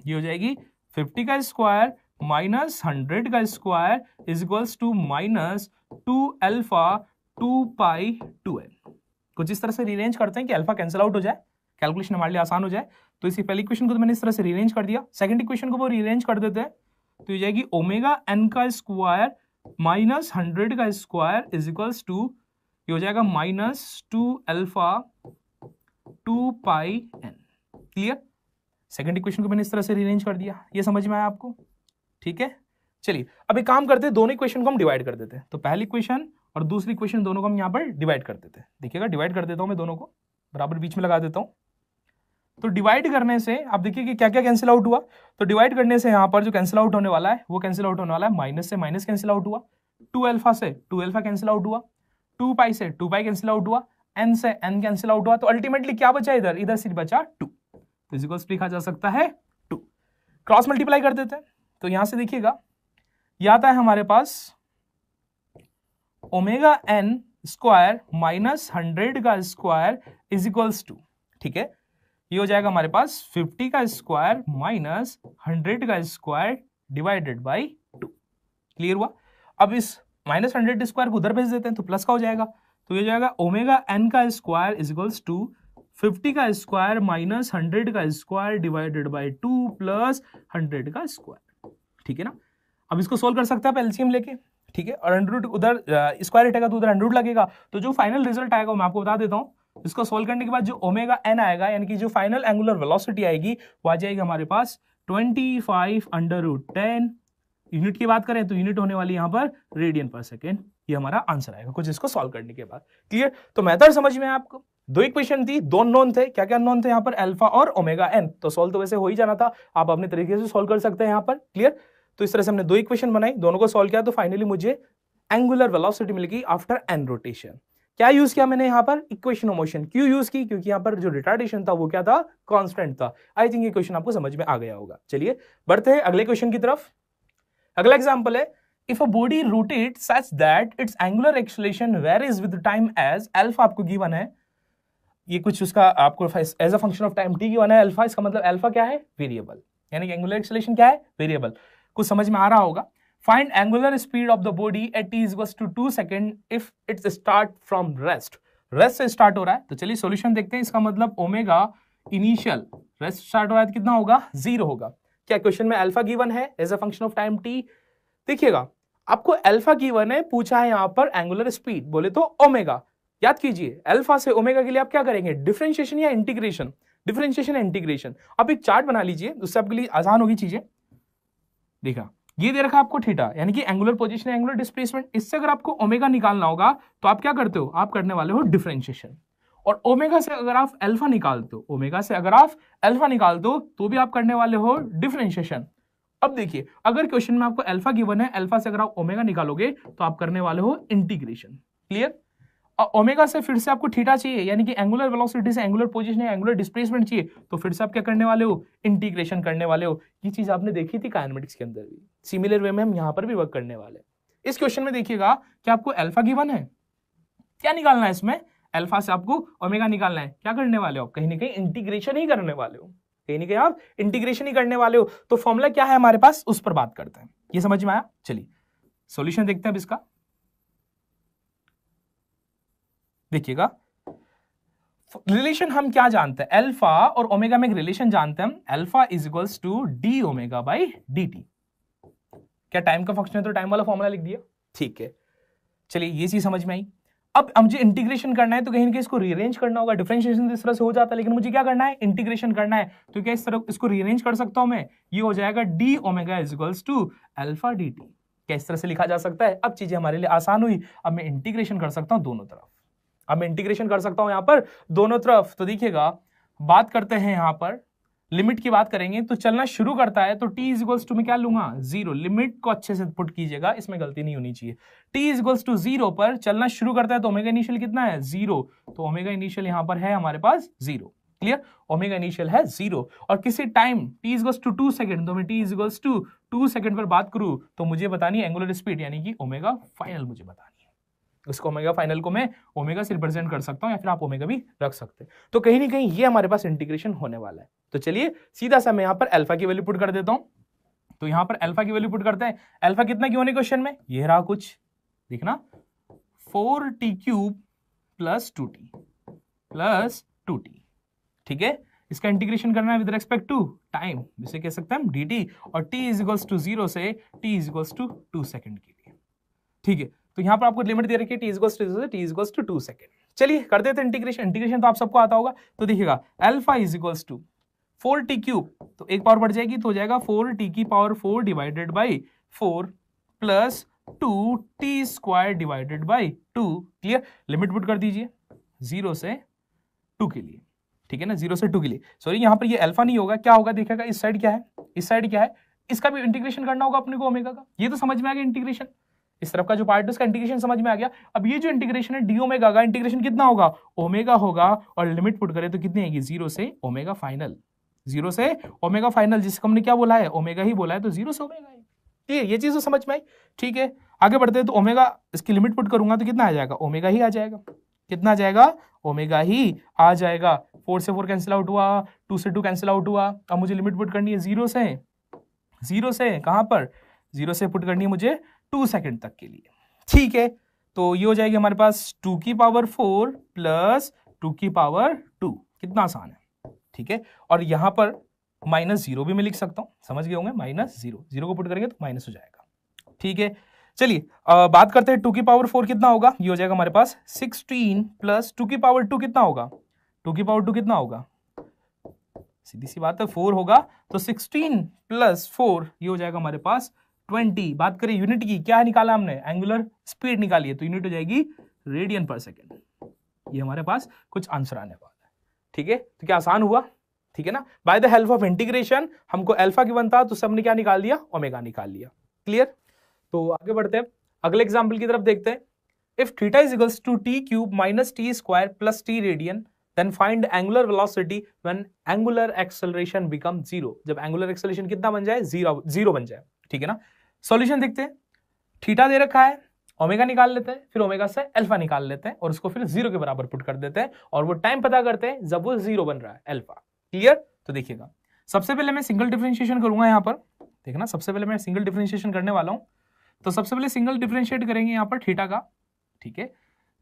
ये हो जाएगी 50 का स्क्वायर माइनस 100 का square is equals to minus 2 alpha 2 pi 2n। कुछ इस तरह से रीअरेंज करते हैं कि अल्फा कैंसिल आउट हो जाए, कैलकुलेशन हमारे लिए आसान हो जाए। तो इसी पहली इक्वेशन को तो मैंने इस तरह से रीअरेंज कर दिया। सेकंड इक्वेशन को वो रीअरेंज कर देते हैं, तो ये जाएगी ओमेगा n का स्क्वायर माइनस 100 का स्क्वायर इज इक्वल्स टू, ये हो जाएगा माइनस 2 अल्फा 2 पाई n। क्लियर, सेकंड इक्वेशन को मैंने इस तरह से रीअरेंज कर दिया, ये समझ में आया आपको, ठीक है। चलिए अब एक काम करते हैं, दोनों इक्वेशन को हम डिवाइड कर देते हैं। तो पहली इक्वेशन और दूसरी इक्वेशन दोनों को हम यहाँ पर डिवाइड कर देते हैं। देखिएगा डिवाइड कर देता हूं मैं, दोनों को बराबर बीच में लगा देता हूं। तो डिवाइड करने से आप देखिए कि क्या क्या कैंसिल आउट हुआ। तो डिवाइड करने से यहाँ पर जो कैंसिल आउट होने वाला है वो कैंसिल आउट होने वाला है, माइनस से माइनस कैंसिल आउट हुआ, 2 अल्फा से 2 अल्फा कैंसिल आउट हुआ, 2 पाई से 2 पाई कैंसिल आउट हुआ, n से n कैंसिल आउट हुआ। तो अल्टीमेटली क्या बचा, इधर इधर सिर्फ बचा 2। तो इक्वल्स लिखा जा सकता है 2। क्रॉस मल्टीप्लाई कर देते हैं, तो यहां से देखिएगा यह आता है हमारे पास ओमेगा n स्क्वायर माइनस 100 का स्क्वायर इज इक्वल्स टू, ठीक है, ये हो जाएगा हमारे पास 50 का स्क्वायर माइनस 100 का स्क्वायर डिवाइडेड बाई 2। क्लियर हुआ। अब इस माइनस 100 स्क्वायर को उधर भेज देते हैं तो प्लस का हो जाएगा, तो ये जाएगा ओमेगा n का स्क्वायर इज इक्वल्स टू 50 का स्क्वायर माइनस 100 का स्क्वायर डिवाइडेड बाई 2 प्लस 100 का स्क्वायर, ठीक है ना। अब इसको सोल्व कर सकते हैं आप एलसीएम लेके, ठीक है, और अंडर रूट उधर स्क्वायर हटेगा तो उधर अंडर रूट लगेगा। तो जो फाइनल रिजल्ट आएगा मैं आपको बता देता हूं। इसको सोल्व करने के बाद जो ओमेगा n आएगा, यानी कि जो फाइनल एंगुलर वेलोसिटी आएगी वो आ जाएगी हमारे पास 25 अंडर रूट 10। यूनिट की बात करें तो यूनिट होने वाली यहां पर रेडियन पर सेकेंड, ये हमारा आंसर आएगा कुछ इसको सॉल्व करने के बाद। क्लियर, तो मेथड समझ में आपको। दो इक्वेशन थी, दो नोन थे, क्या क्या नोन थे यहाँ पर, अल्फा और ओमेगा n। तो सॉल्व तो वैसे हो ही जाना था, आप अपने तरीके से सॉल्व कर सकते हैं यहाँ पर। क्लियर, तो इस तरह से हमने दो इक्वेशन बनाई, दोनों को सॉल्व किया, तो फाइनली मुझे एंगुलर वेलोसिटी मिलेगी आफ्टर n रोटेशन। क्या यूज किया मैंने यहाँ पर, इक्वेशन ऑफ मोशन। क्यों यूज की, क्योंकि यहाँ पर जो रिटार्डेशन था वो क्या था, कांस्टेंट था। आई थिंक ये क्वेश्चन आपको समझ में आ गया होगा। चलिए बढ़ते हैं अगले क्वेश्चन की तरफ। अगला एग्जांपल है, if a body rotate such that its angular acceleration varies with time as alpha, आपको गिवन है, ये कुछ उसका आपको as a function of time T given है अल्फा। इसका मतलब अल्फा क्या है, वेरिएबल, यानी कि एंगुलर एक्सेलरेशन क्या है, वेरिएबल। कुछ समझ में आ रहा होगा। Find angular speed of the body at t is equals to 2 second if it's start from rest। Rest से स्टार्ट हो रहा है, तो चलिए सॉल्यूशन देखते हैं। इसका मतलब ओमेगा इनिशियल रेस्ट स्टार्ट हो रहा है तो कितना होगा, 0 होगा। क्या क्वेश्चन में अल्फा गिवन है as a function of time t। देखिएगा आपको अल्फा गिवन है, पूछा है यहां पर एंगुलर स्पीड, बोले तो ओमेगा। याद कीजिए अल्फा से ओमेगा के लिए आप क्या करेंगे, डिफरेंशिएशन या इंटीग्रेशन, डिफरेंशिएशन या इंटीग्रेशन। आप एक चार्ट बना लीजिए, उससे आपके लिए आसान होगी चीजें। देखा ये दे रखा आपको थीटा, यानी कि एंगुलर पोजीशन, एंगुलर डिस्प्लेसमेंट। इससे अगर आपको ओमेगा निकालना होगा तो आप क्या करते हो, आप करने वाले हो डिफरेंशिएशन। और ओमेगा से अगर आप अल्फा निकालते हो, ओमेगा से अगर आप अल्फा निकालते हो तो भी आप करने वाले हो डिफरेंशिएशन। अब देखिए अगर क्वेश्चन में आपको अल्फा गिवन है, अल्फा से अगर आप ओमेगा निकालोगे तो आप करने वाले हो इंटीग्रेशन। क्लियर, और ओमेगा से फिर से आपको थीटा चाहिए, यानी कि एंगुलर वेलोसिटी से एंगुलर पोजीशन या एंगुलर डिस्प्लेसमेंट चाहिए, तो फिर से आप क्या करने वाले हो, इंटीग्रेशन करने वाले हो। ये चीज आपने देखी थी काइनेमेटिक्स के अंदर भी, सिमिलर वे में हम यहां पर भी वर्क करने वाले। इस क्वेश्चन में देखिएगा कि आपको अल्फा गिवन है, क्या निकालना है इसमें, अल्फा से आपको ओमेगा निकालना है। क्या करने वाले हो, कहीं ना कहीं इंटीग्रेशन ही करने वाले हो, कहीं ना कहीं आप इंटीग्रेशन ही करने वाले हो। तो फॉर्मूला क्या है हमारे पास, उस पर बात करते हैं। ये समझ में आया। चलिए सॉल्यूशन देखते हैं अब इसका। देखिएगा रिलेशन हम क्या जानते हैं, अल्फा और ओमेगा में एक रिलेशन जानते हैं हम, alpha is equals to D omega by D T. क्या टाइम का फंक्शन है तो टाइम वाला फॉर्मूला लिख दिया, ठीक है। चलिए ये चीज समझ में आई। अब मुझे इंटीग्रेशन करना है तो कहीं ना कहीं इसको रीअरेंज करना होगा। डिफरेंशिएशन इस तरह से हो जाता है, लेकिन मुझे क्या करना है, इंटीग्रेशन करना है। तो क्या इस तरह इसको रीअरेंज कर सकता हूं मैं, ये हो जाएगा D omega is equals to alpha D T. क्या इस तरह से लिखा जा सकता है? अब चीजें हमारे लिए आसान हुई। अब मैं इंटीग्रेशन कर सकता हूं दोनों तरफ, अब मैं इंटीग्रेशन कर सकता हूं यहां पर दोनों तरफ। तो देखिएगा, बात करते हैं यहां पर लिमिट की बात करेंगे तो चलना शुरू करता है तो t इज इक्वल्स टू मैं क्या लूंगा, जीरो। लिमिट को अच्छे से पुट कीजिएगा, इसमें गलती नहीं होनी चाहिए। t is equals to zero पर चलना शुरू करता है तो ओमेगा इनिशियल कितना है, जीरो। तो ओमेगा इनिशियल यहां पर है हमारे पास जीरो, क्लियर। ओमेगा इनिशियल है जीरो और किसी time t is equals to 2 second, तो मैं t is equals to 2 second पर बात करूं तो मुझे बतानी है एंगुलर स्पीड, यानी कि ओमेगा फाइनल मुझे बतानी है। उसको ओमेगा फाइनल को मैं ओमेगा से रिप्रेजेंट कर सकता हूं या फिर आप ओमेगा भी रख सकते हैं। तो कहीं ना कहीं ये हमारे पास इंटीग्रेशन होने वाला है। तो चलिए सीधा सा मैं यहां पर अल्फा की वैल्यू पुट कर देता हूं। तो यहां पर अल्फा की वैल्यू पुट करते हैं। अल्फा कितना क्यों नहीं क्वेश्चन में, ये रहा कुछ, देखना 4t cube plus 2t plus 2t, ठीक है। इसका इंटीग्रेशन करना है विद रेस्पेक्ट टू टाइम, जिसे कह सकते हैं हम dt, और t इज इक्वल्स टू 0 से t is equals to 2 second के लिए, ठीक है। तो यहां पर आपको लिमिट दे रखी है t इज इक्वल्स टू 0 से t is equals to 2 second. चलिए कर देते हैं इंटीग्रेशन। इंटीग्रेशन तो आप सबको आता होगा। तो देखिएगा alpha is equals to 4t cube, तो एक पावर बढ़ जाएगी तो हो जाएगा 4t की power 4 divided by 4 plus 2t square divided by 2, clear. Limit put कर दीजिए 0 से 2 के लिए, ठीक है ना, 0 से 2 के लिए। सॉरी यहां पर ये अल्फा नहीं होगा, क्या होगा देखिएगा, इस साइड क्या है, इस साइड क्या है, इसका भी इंटीग्रेशन करना होगा अपने को ओमेगा का। ये तो समझ में आ गया इंटीग्रेशन, इस तरफ का जो पार्ट है उसका इंटीग्रेशन समझ में आ गया। अब ये जो इंटीग्रेशन है डी ओमेगा का इंटीग्रेशन कितना होगा, ओमेगा होगा, और लिमिट पुट करें तो कितनी आएगी, 0 से ओमेगा फाइनल। 0 से ओमेगा फाइनल, जिसको हमने क्या बोला है, ओमेगा ही बोला है, तो 0 से ओमेगा है। क्लियर, ये चीज तो समझ में आई, ठीक है। आगे बढ़ते हैं तो ओमेगा, इसकी लिमिट पुट करूंगा तो कितना आ जाएगा, ओमेगा ही आ जाएगा। कितना आ जाएगा, ओमेगा ही आ जाएगा। 4 से 4 कैंसिल आउट हुआ, 2 से 2 कैंसिल आउट हुआ। अब मुझे लिमिट पुट करनी है 0 से कहां पर, 0 से पुट करनी है मुझे 2 सेकंड तक के लिए, ठीक है। तो ये हो जाएगी हमारे पास 2 की पावर 4 प्लस 2 की पावर 2, कितना आसान है, ठीक है। और यहां पर -0 भी मैं लिख सकता हूं, समझ गए होंगे, -0, 0 को पुट करेंगे तो माइनस हो जाएगा, ठीक है। चलिए बात करते हैं 2 की पावर 4 कितना होगा, ये हो जाएगा हमारे पास 16 प्लस 2 की पावर 2 कितना होगा, 2 की पावर 2 कितना होगा, सीधी सी बात है 4 होगा, तो 16 प्लस 4 ये हो जाएगा हमारे पास 20। बात करें यूनिट की, क्या निकाला हमने, एंगुलर स्पीड निकाली है, तो यूनिट हो जाएगी रेडियन पर सेकेंड। ये हमारे पास कुछ आंसर आने वाला है, ठीक है। तो क्या आसान हुआ, ठीक है ना। Bye the help of integration हमको अल्फा की बनता तो सबने क्या निकाल दिया, ओमेगा निकाल लिया, क्लियर। तो आगे बढ़ते हैं, अगले एग्जाम्पल की तरफ देखते हैं। If theta is equals to T cube minus T square plus T radian, then find angular velocity when angular acceleration become 0। जब angular acceleration कितना बन जाए, जीरो बन जाए, ठीक है ना। सॉल्यूशन देखते हैं, थीटा दे रखा है, ओमेगा निकाल लेते हैं, फिर ओमेगा से अल्फा निकाल लेते हैं और उसको फिर 0 के बराबर पुट कर देते हैं, और वो टाइम पता करते हैं जब वो 0 बन रहा है, अल्फा, क्लियर। तो देखिएगा सबसे पहले मैं सिंगल डिफरेंशिएशन करूंगा यहां पर, देखना सबसे पहले मैं सिंगल डिफरेंशिएशन करने वाला हूं। तो सबसे पहले सिंगल डिफरेंशिएट करेंगे यहां पर थीटा का, ठीक है।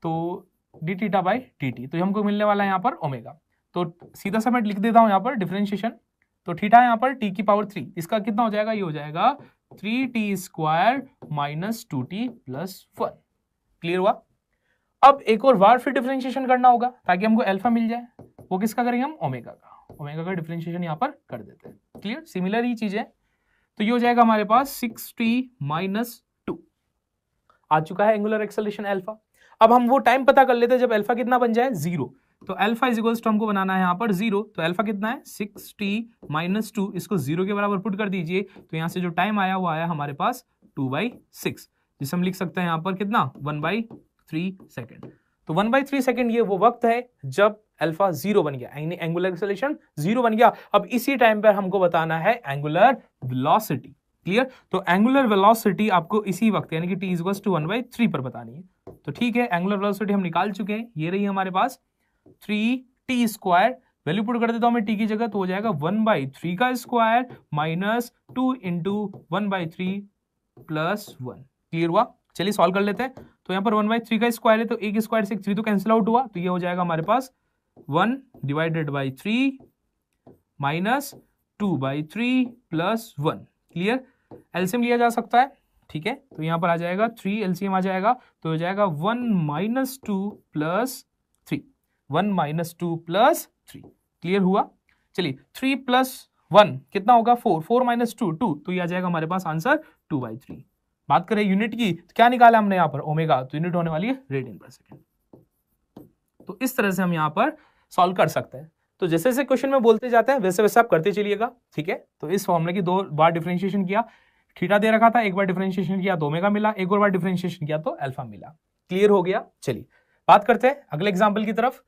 तो D theta by D T, तो हमको मिलने वाला है यहाँ पर ओमेगा। तो सीधा सा मैं लिख देता हूँ यहाँ पर डिफरेंशिएशन। तो थीटा यहाँ पर टी की पावर 3, इसका कितना हो जाएगा, ये हो जाएगा 3t square minus 2t plus 1, clear हुआ। अब एक और बार फिर डिफरेंशिएशन करना होगा ताकि हमको अल्फा मिल जाए, वो किसका करेंगे हम, ओमेगा का। ओमेगा का डिफरेंशिएशन यहाँ पर कर देते हैं, क्लियर, सिमिलर ही चीज है। तो ये हो जाएगा हमारे पास 6t माइनस 2 आ चुका है एंगुलर एक्सेलरेशन अल्फा। अब हम वो टाइम पता कर लेते हैं जब अल्फा कितना बन जाए, 0। तो अल्फा इज इक्वल्स टू हमको बनाना है यहाँ पर 0, तो अल्फा कितना है 6t माइनस 2, इसको 0 के बराबर पुट कर दीजिए। तो यहाँ से जो टाइम आया वो आया हमारे पास 2/6, जिसे हम लिख सकते हैं यहाँ पर कितना, 1/3 सेकेंड। तो 1/3 सेकेंड ये वो वक्त है जब अल्फा 0 बन गया, एंगुलर एक्सेलरेशन 0 बन गया। अब इसी टाइम पर हमको बताना है एंगुलर वेलोसिटी, क्लियर। तो एंगुलर वेलोसिटी आपको इसी वक्त यानी कि t इज इक्वल्स टू 1/3 पर बतानी है। तो ठीक है, एंगुलर वेलोसिटी हम निकाल चुके हैं, ये रही हमारे पास 3t स्क्वायर, वैल्यू पुट कर देता हूं मैं t की जगह, तो हो जाएगा 1/3 का square minus 2 into 1/3 plus 1, clear हुआ। चलिए सॉल्व कर लेते हैं। तो यहाँ पर 1/3 का स्क्वायर है, तो एक स्क्वायर से 3 तो कैंसिल आउट हुआ, तो ये हो जाएगा हमारे पास 1 divided by 3 minus 2/3 plus 1। Clear? LCM लिया जा सकता है, ठीक है। तो यहां पर आ जाएगा 3, एलसीएम आ जाएगा तो हो जाएगा 1 - 2 + 3, 1 - 2 + 3। क्लियर हुआ? चलिए 3 + 1 कितना होगा? 4, 4 - 2 2, तो ये आ जाएगा हमारे पास आंसर 2/3। बात करें यूनिट की तो क्या निकाला हमने यहाँ पर? ओमेगा, तो यूनिट होने वाली है रेडियन पर सेकेंड। तो इस तरह से हम यहाँ पर सॉल्व कर सकते हैं। तो जैसे जैसे क्वेश्चन में बोलते जाते हैं वैसे वैसे आप करते चलिएगा, ठीक है। तो इस फॉर्मूले की 2 बार डिफरेंशिएशन किया, थीटा दे रखा था, एक बार डिफरेंशिएशन किया तो ओमेगा मिला, एक और बार डिफरेंशिएशन किया तो अल्फा मिला। क्लियर हो गया? चलिए बात करते हैं अगले एग्जाम्पल की तरफ।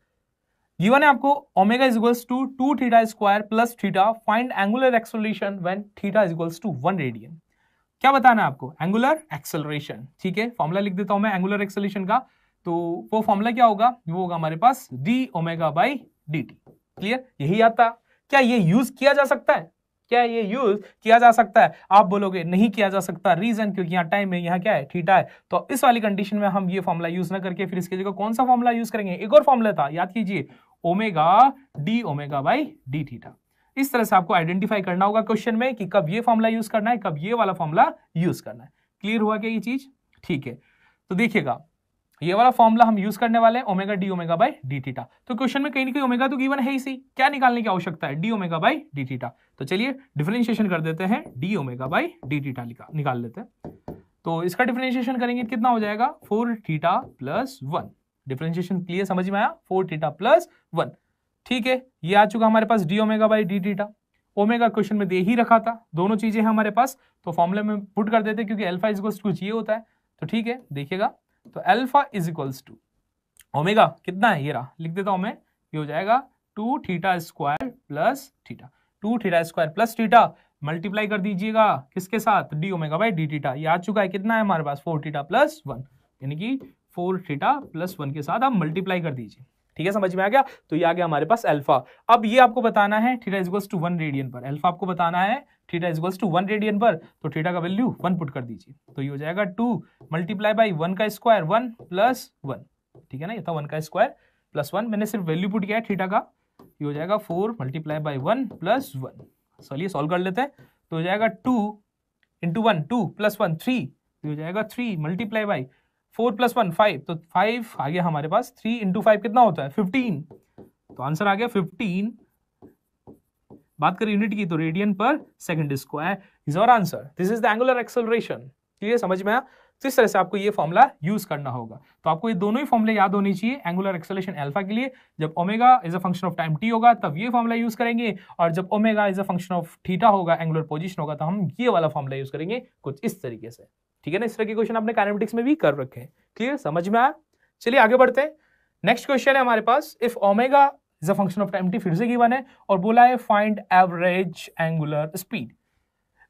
गिवन है आपको omega is equals to 2 theta square plus theta, find angular acceleration when theta is equals to 1 radian. क्या बताना है आपको? एंगुलर एक्सेलरेशन, ठीक है। फॉर्मूला लिख देता हूं मैं एंगुलर एक्सेलरेशन का। तो वो फॉर्मूला क्या होगा? वो होगा हमारे पास D omega by D T. Clear? यही आता। क्या ये यूज किया जा सकता है? क्या ये यूज किया जा सकता है? आप बोलोगे नहीं किया जा सकता। रीजन? क्योंकि यहाँ टाइम है, यहाँ क्या है? थीटा है। तो इस वाली कंडीशन में हम ये फॉर्मूला यूज ना करके फिर इसकी जगह कौन सा फॉर्मूला यूज करेंगे? एक और फॉर्मूला था, याद कीजिए, omega D omega by D theta. इस तरह से आपको आइडेंटिफाई करना होगा क्वेश्चन में कि कब ये फॉर्मूला यूज करना है, कब ये वाला फॉर्मूला यूज करना है। क्लियर हुआ क्या ये चीज? ठीक है। तो देखिएगा ये वाला फॉर्मूला हम यूज करने वाले हैं omega D omega by D theta. तो क्वेश्चन में कहीं ना कहीं ओमेगा तो गिवन है ही, सी क्या निकालने की आवश्यकता है? D omega by D theta. तो चलिए डिफरेंशिएशन कर देते हैं, D omega by D theta निकाल लेते हैं। तो इसका डिफरेंशिएशन करेंगे कितना हो जाएगा? 4 थीटा प्लस 1। डिफरेंशिएशन क्लियर, समझ में आया? 4 थीटा प्लस 1, ठीक है। ये आ चुका हमारे पास D omega by D theta. Omega question में दे ही रखा था, दोनों चीजें हैं हमारे पास, तो फॉर्मूले में पुट कर देते क्योंकि अल्फा इज इक्वल्स टू कुछ ये होता है। तो ठीक है, देखिएगा तो alpha is equals to omega कितना है? ये रहा, लिख देता हूं मैं। ये हो जाएगा 2 theta square plus theta. 2 theta square plus theta multiply कर दीजिएगा किसके साथ? D omega by D theta. ये आ चुका है, कितना है हमारे पास? 4 थीटा प्लस 1, यानी कि 4 थीटा प्लस 1 के साथ आप मल्टीप्लाई कर दीजिए, ठीक है। समझ में आ गया? तो ये आ गया हमारे पास अल्फा। अब ये आपको बताना है theta is equals to 1 radian पर। अल्फा आपको बताना है theta is equals to 1 radian पर, तो थीटा का वैल्यू 1 पुट कर दीजिए। तो ये हो जाएगा 2 मल्टीप्लाई बाई 1 का स्क्वायर 1 प्लस 1, ठीक है ना। ये था 1 का स्क्वायर प्लस 1, मैंने सिर्फ वैल्यू पुट किया है थीटा का। ये हो जाएगा 4 मल्टीप्लाई बाई 1 प्लस 1। चलिए सॉल्व कर लेते हैं। तो हो जाएगा 2 इंटू 1 2 प्लस 1 3, हो जाएगा 3 मल्टीप्लाई बाई 4 प्लस 1 5, तो 5 आ गया हमारे पास। 3 इंटू 5 कितना होता है? 15। तो आंसर आ गया 15। बात करें यूनिट की तो रेडियन पर second square is our answer. This is the angular acceleration. Clear? समझ में आया? तो इस तरह से आपको ये फॉर्मूला यूज करना होगा। तो आपको ये दोनों ही फॉर्मूले याद होनी चाहिए। एंगुलर एक्सेलरेशन अल्फा के लिए जब omega is a function of time T होगा तब ये फॉर्मूला यूज करेंगे, और जब omega is a function of theta होगा, एंगुलर पोजीशन होगा, तो हम ये वाला फॉर्मूला यूज करेंगे कुछ इस तरीके से, ठीक है ना। इस तरह के क्वेश्चन आपने काइनेमेटिक्स में भी कर रखे हैं। क्लियर? समझ में आया? चलिए आगे बढ़ते हैं। नेक्स्ट क्वेश्चन है हमारे पास, if omega is a function of time T, फिर से गिवन है और बोला है find average angular speed.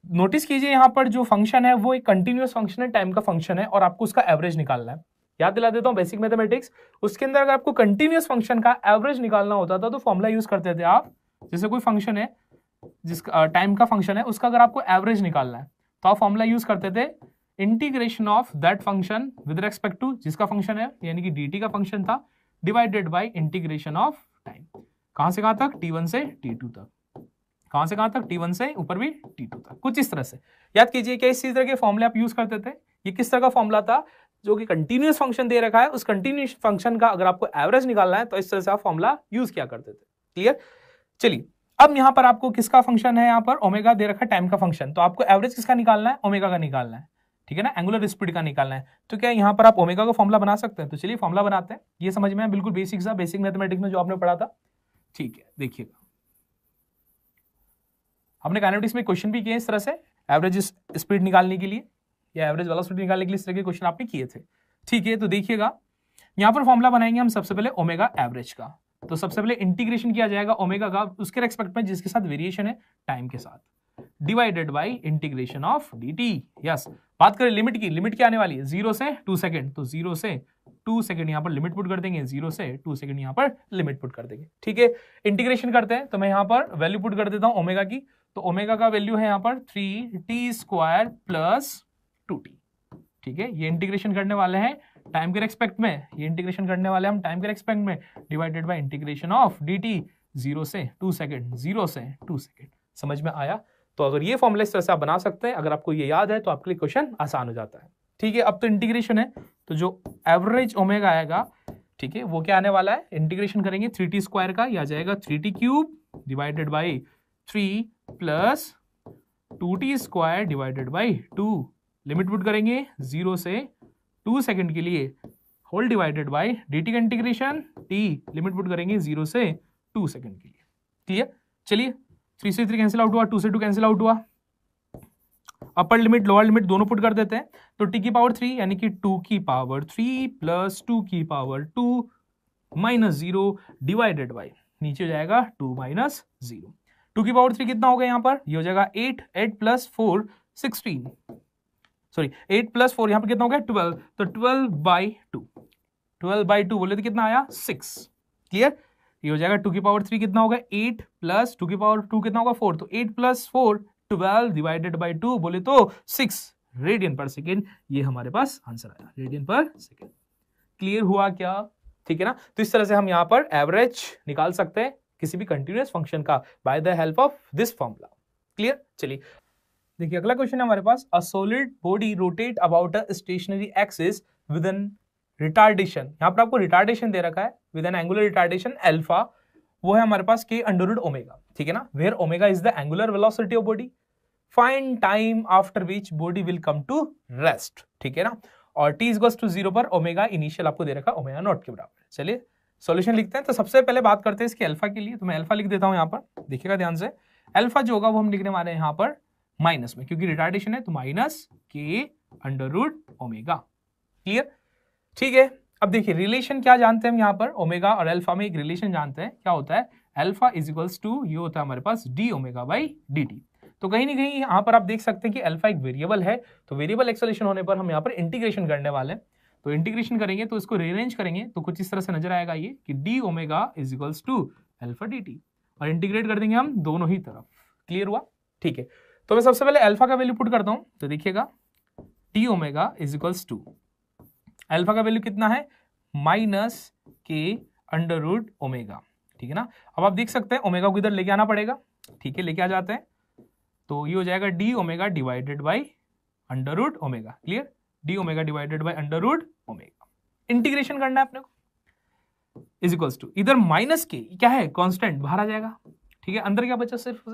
Notice कीजिए यहां पर जो फंक्शन है वो एक कंटिन्यूअस फंक्शन है, टाइम का फंक्शन है, और आपको उसका एवरेज निकालना है। याद दिला देता हूं बेसिक मैथमेटिक्स, उसके अंदर अगर आपको कंटिन्यूअस फंक्शन का एवरेज निकालना होता था तो फॉर्मूला यूज करते थे आप। जैसे कोई फंक्शन है जिसका टाइम का फंक्शन है, उसका अगर आपको एवरेज निकालना है तो आप फॉर्मूला यूज करते थे integration of that function with respect to जिसका फंक्शन है, यानी कि dt का फंक्शन था, divided by integration of time. कहां से कहां तक? t1 से t2 तक। कहां से कहां तक? t1 से ऊपर भी t2 तक। कुछ इस तरह से याद कीजिए कि इस तरह के फॉर्मूले आप यूज करते थे। ये किस तरह का फॉर्मूला था? जो कि कंटिन्यूअस फंक्शन दे रखा है, उस कंटिन्यूअस फंक्शन का अगर आपको एवरेज निकालना है तो इस तरह से आप फॉर्मूला यूज किया करते थे। क्लियर? चलिए अब यहां पर आपको किसका फंक्शन है? यहां पर ओमेगा दे रखा है, टाइम का फंक्शन, तो आपको एवरेज किसका निकालना है? ओमेगा का निकालना है, ठीक है ना, एंगुलर स्पीड का निकालना है। तो क्या यहां पर आप ओमेगा का फॉर्मूला बना सकते हैं? तो चलिए फॉर्मूला बनाते हैं। ये समझ में बिल्कुल बेसिक सा, बेसिक मैथमेटिक्स में जो आपने पढ़ा था, ठीक है। देखिएगा हमने काइनेमेटिक्स में क्वेश्चन भी किए इस तरह से, एवरेज स्पीड निकालने के लिए या एवरेज वेलोसिटी निकालने के लिए इस तरह के क्वेश्चन आपने किए थे, ठीक है। तो देखिएगा यहां पर फॉर्मूला बनाएंगे हम सबसे पहले ओमेगा एवरेज का। तो सबसे पहले इंटीग्रेशन किया जाएगा ओमेगा का उसके रेस्पेक्ट में जिसके साथ वेरिएशन है टाइम के साथ, divided by integration of dt। Yes, बात करें लिमिट की, लिमिट क्या आने वाली है? 0 से 2 सेकंड, तो 0 से 2 सेकंड यहां पर लिमिट पुट कर देंगे, 0 से 2 सेकंड यहां पर लिमिट पुट कर देंगे, ठीक है। इंटीग्रेशन करते हैं तो मैं यहां पर वैल्यू पुट कर देता हूं ओमेगा की। तो ओमेगा का वैल्यू है यहां पर 3t² प्लस 2t, ठीक है। ये इंटीग्रेशन करने वाले हैं टाइम के रेस्पेक्ट में, ये इंटीग्रेशन करने वाले हम टाइम के रेस्पेक्ट में, divided by integration of dt 0 से 2 सेकेंड, 0 से 2 सेकेंड। समझ में आया? तो अगर ये फॉर्मूला इस तरह से आप बना सकते हैं, अगर आपको ये याद है तो आपके लिए क्वेश्चन आसान हो जाता है। ठीक है, अब तो इंटीग्रेशन है, तो जो एवरेज ओमेगा आएगा, ठीक है, वो क्या आने वाला है, इंटीग्रेशन करेंगे 3t स्क्वायर का, ये आ जाएगा 3t cube divided by 3 plus 2t square divided by 2, limit put करेंगे 0 से 2 सेकेंड के लिए, होल डिवाइडेड बाई dt का इंटीग्रेशन t, लिमिट पुट करेंगे 0 से 2 सेकेंड के लिए। क्लियर? चलिए 3 से 3 कैंसिल आउट हुआ, 2 से 2 कैंसिल आउट हुआ, अपर लिमिट लोअर लिमिट दोनों पुट कर देते हैं, तो t की पावर 3 यानी कि 2 की पावर 3 प्लस 2 की पावर 2 माइनस 0 डिवाइडेड बाई, नीचे हो जाएगा 2 माइनस 0। 2 की पावर 3 कितना हो गया यहाँ पर, ये हो जाएगा 8, 8 प्लस 4 16, सॉरी 8 प्लस 4 यहाँ पर कितना हो गया 12, तो 12 बाई 2, 12 बाई 2 बोले तो कितना आया 6। क्लियर? ये हो जाएगा 2 की पावर 3 कितना होगा 8 प्लस 2 की पावर 2 कितना होगा 4, तो 8 प्लस 4 12 डिवाइडेड बाई 2 बोले तो 6 रेडियन पर सेकेंड, ये हमारे पास आंसर आया, रेडियन पर सेकेंड। क्लियर हुआ क्या? ठीक है ना? तो इस तरह से हम यहाँ पर एवरेज निकाल सकते हैं किसी भी कंटिन्यूअस फंक्शन का by the help of this formula. Clear? चलिए देखिए अगला क्वेश्चन है हमारे पास, a solid body rotate about a stationary axis with an retardation, यहाँ पर आपको रिटार्डेशन दे रखा है with an angular retardation alpha, वो है हमारे पास k अंडर रूट ओमेगा, ठीक है ना, where omega is the angular velocity of body, find time after which body will come to rest, ठीक है ना, और t इक्वल्स टू 0 पर ओमेगा इनिशियल आपको दे रखा है ओमेगा नॉट के बराबर। चलिए सॉल्यूशन लिखते हैं, तो सबसे पहले बात करते हैं इसके अल्फा के लिए, तो मैं अल्फा लिख देता हूं यहाँ पर, देखिएगा ध्यान से, अल्फा जो होगा वो हम लिखने वाले हैं यहाँ पर माइनस में, क्योंकि रिटार्डेशन है, तो minus k under root omega. Clear? ठीक है, अब देखिए रिलेशन क्या जानते हैं हम यहाँ पर, ओमेगा और अल्फा में एक रिलेशन जानते हैं, क्या होता है, अल्फा इज इक्वल्स टू, ये होता है हमारे पास D omega by D T. तो कहीं ना कहीं यहाँ पर आप देख सकते हैं कि अल्फा एक वेरिएबल है, तो वेरिएबल एक्सेलेरेशन होने पर हम यहाँ पर इंटीग्रेशन करने वाले हैं, तो इंटीग्रेशन करेंगे तो इसको रीअरेंज करेंगे तो कुछ इस तरह से नजर आएगा ये कि D omega is equals to alpha D T, और इंटीग्रेट कर देंगे हम दोनों ही तरफ। क्लियर हुआ? ठीक है, तो मैं सबसे पहले अल्फा का वैल्यू पुट करता हूं, तो देखिएगा D omega is equals to, alpha का वैल्यू कितना है माइनस के अंडर रूट ओमेगा, ठीक है ना। अब आप देख सकते हैं ओमेगा को इधर लेके आना पड़ेगा, ठीक है, लेके आ जाते हैं, तो ये हो जाएगा D omega divided by under root omega. Clear? D omega divided by under root omega, integration करना है अपने को, इज इक्वल्स टू, इधर माइनस के क्या है कांस्टेंट बाहर आ जाएगा, ठीक है, अंदर क्या बचा, सिर्फ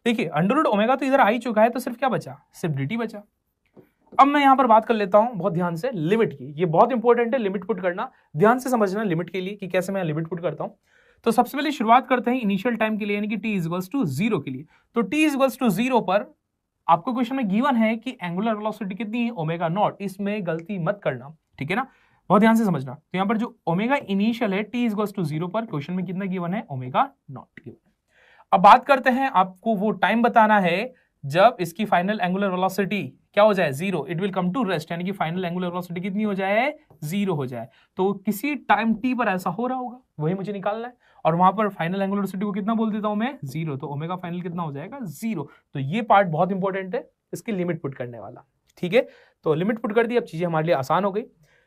देखिए अंडर रूट ओमेगा तो इधर आ ही चुका है, तो सिर्फ क्या बचा, सिर्फ dt बचा। अब मैं यहां पर बात कर लेता हूं बहुत ध्यान से लिमिट की, ये बहुत इंपॉर्टेंट है लिमिट पुट करना, ध्यान से समझना लिमिट के लिए कि कैसे मैं लिमिट पुट करता हूं। तो सबसे पहले शुरुआत करते हैं इनिशियल टाइम के लिए, यानी कि t इक्वल्स टू 0 के लिए, तो t इक्वल्स टू 0 पर आपको क्वेश्चन में गिवन है कि एंगुलर वेलोसिटी कितनी है, ओमेगा नॉट, इसमें गलती मत करना, ठीक है ना, बहुत ध्यान से समझना। तो यहां पर जो ओमेगा इनिशियल है t इक्वल्स टू 0 पर क्वेश्चन में कितना गिवन है, ओमेगा नॉट गिवन। अब बात करते हैं, आपको वो टाइम बताना है जब इसकी फाइनल एंगुलर वेलोसिटी क्या हो जाए 0, it will come to rest, यानी कि फाइनल एंगुलर वेलोसिटी कितनी हो जाए 0 हो जाए, तो किसी टाइम t पर ऐसा हो रहा होगा, वही मुझे निकालना है, और वहां पर फाइनल एंगुलर वेलोसिटी को कितना बोल देता हूं मैं 0, तो ओमेगा फाइनल कितना हो जाएगा 0। तो ये पार्ट बहुत इंपॉर्टेंट है, इसकी लिमिट पुट करने वाला, ठीक है, तो लिमिट पुट कर दी, अब चीजें हमारे लिए आसान हो गई।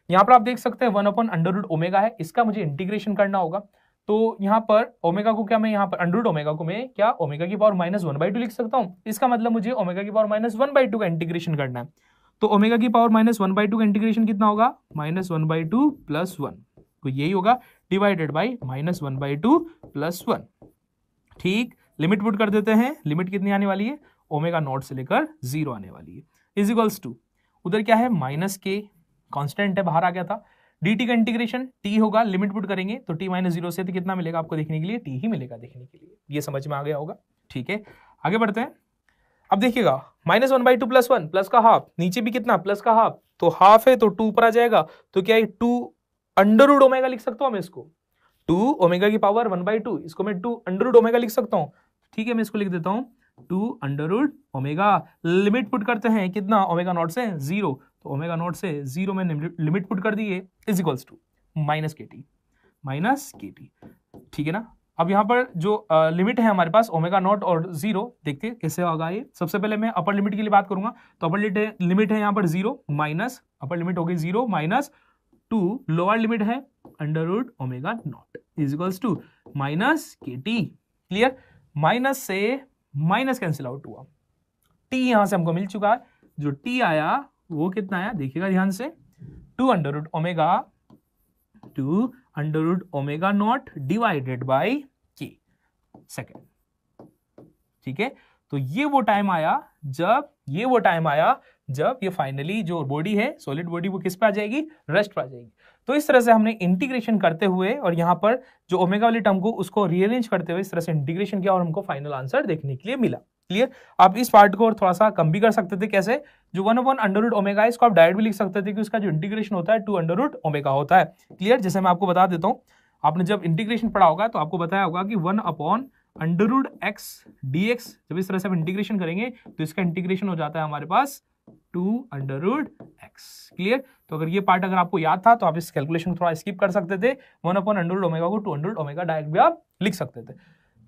यहाँ पर आप देख सकते हैं 1 अंडर रूट ओमेगा है, इसका मुझे इंटीग्रेशन करना होगा, तो यहाँ पर ओमेगा को क्या मैं यहाँ पर अंडर रूट ओमेगा को मैं क्या ओमेगा की पावर -1/2 लिख सकता हूँ, इसका मतलब मुझे ओमेगा की पावर -1/2 का इंटीग्रेशन करना है, तो ओमेगा की पावर -1/2 का इंटीग्रेशन कितना होगा, -1/2 प्लस 1, तो यही होगा डिवाइडेड बाई -1/2 प्लस 1। ठीक, लिमिट पुट कर देते हैं, लिमिट कितनी आने वाली है, ओमेगा नॉट से लेकर 0 आने वाली है, इज इक्वल्स टू, उधर क्या है माइनस के कांस्टेंट है, बाहर आ गया था, dt का इंटीग्रेशन t होगा, लिमिट पुट करेंगे तो t -0 से तो कितना मिलेगा आपको देखने के लिए, t ही मिलेगा देखने के लिए, ये समझ में आ गया होगा। ठीक है, आगे बढ़ते हैं। अब देखिएगा -1/2 प्लस 1, प्लस का हाफ, नीचे भी कितना प्लस का हाफ, तो हाफ है तो 2 पर आ जाएगा, तो क्या है 2 अंडर रूट ओमेगा लिख सकता हूं मैं इसको, 2 ओमेगा की पावर 1/2, इसको मैं 2 अंडर रूट ओमेगा लिख सकता हूं, ठीक है, मैं इसको लिख देता हूं 2 under root omega, limit put करते हैं कितना ओमेगा नॉट से 0, तो ओमेगा नॉट से 0 में लिमिट पुट कर दिए, is equals to minus K T, ठीक है ना। अब यहाँ पर जो लिमिट है हमारे पास ओमेगा नॉट और 0, देखते हैं कैसे होगा ये। सबसे पहले मैं अपर लिमिट के लिए बात करूंगा, तो अपर लिमिट है यहाँ पर 0 माइनस, अपर लिमिट हो गई 0 माइनस टू लोअर लिमिट है under root omega not is equals to minus K T. Clear, minus से माइनस कैंसिल आउट हुआ, टी यहां से हमको मिल चुका है, जो टी आया वो कितना आया देखिएगा ध्यान से, 2 under root omega not divided by K second. ठीक है, तो ये वो टाइम आया जब ये फाइनली जो बॉडी है सॉलिड बॉडी वो किस पे आ जाएगी, रेस्ट पे आ जाएगी। तो इस तरह से हमने इंटीग्रेशन करते हुए और यहां पर जो ओमेगा वाली टर्म को उसको रीअरेंज करते हुए इस तरह से इंटीग्रेशन किया और हमको फाइनल आंसर देखने के लिए मिला। क्लियर, आप इस पार्ट को और थोड़ा सा कम भी कर सकते थे, कैसे, जो 1 अंडर रूट ओमेगा है इसको आप डायरेक्ट भी लिख सकते थे कि उसका जो इंटीग्रेशन होता है 2 अंडर रूट ओमेगा होता है। क्लियर, जैसे मैं आपको बता देता हूं, आपने जब इंटीग्रेशन पढ़ा होगा तो आपको बताया होगा कि 1 upon under root X DX, जब इस तरह से हम इंटीग्रेशन करेंगे तो इसका इंटीग्रेशन हो जाता है हमारे पास 2 अंडर रूट एक्स। क्लियर, तो अगर ये पार्ट अगर आपको याद था तो आप इस कैलकुलेशन थोड़ा स्किप कर सकते थे, 1 अपॉन अंडर रूट ओमेगा को 2 अंडर रूट ओमेगा डायरेक्ट भी आप लिख सकते थे।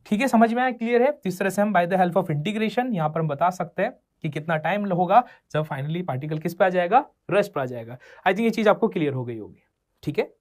ठीक है, समझ में आया, क्लियर है। इस तरह से हम bye the help of integration यहां पर हम बता सकते हैं कि कितना टाइम होगा जब फाइनली पार्टिकल किस पे आ जाएगा, रेस्ट पे आ जाएगा। आई थिंक ये चीज आपको क्लियर हो गई होगी। ठीक है।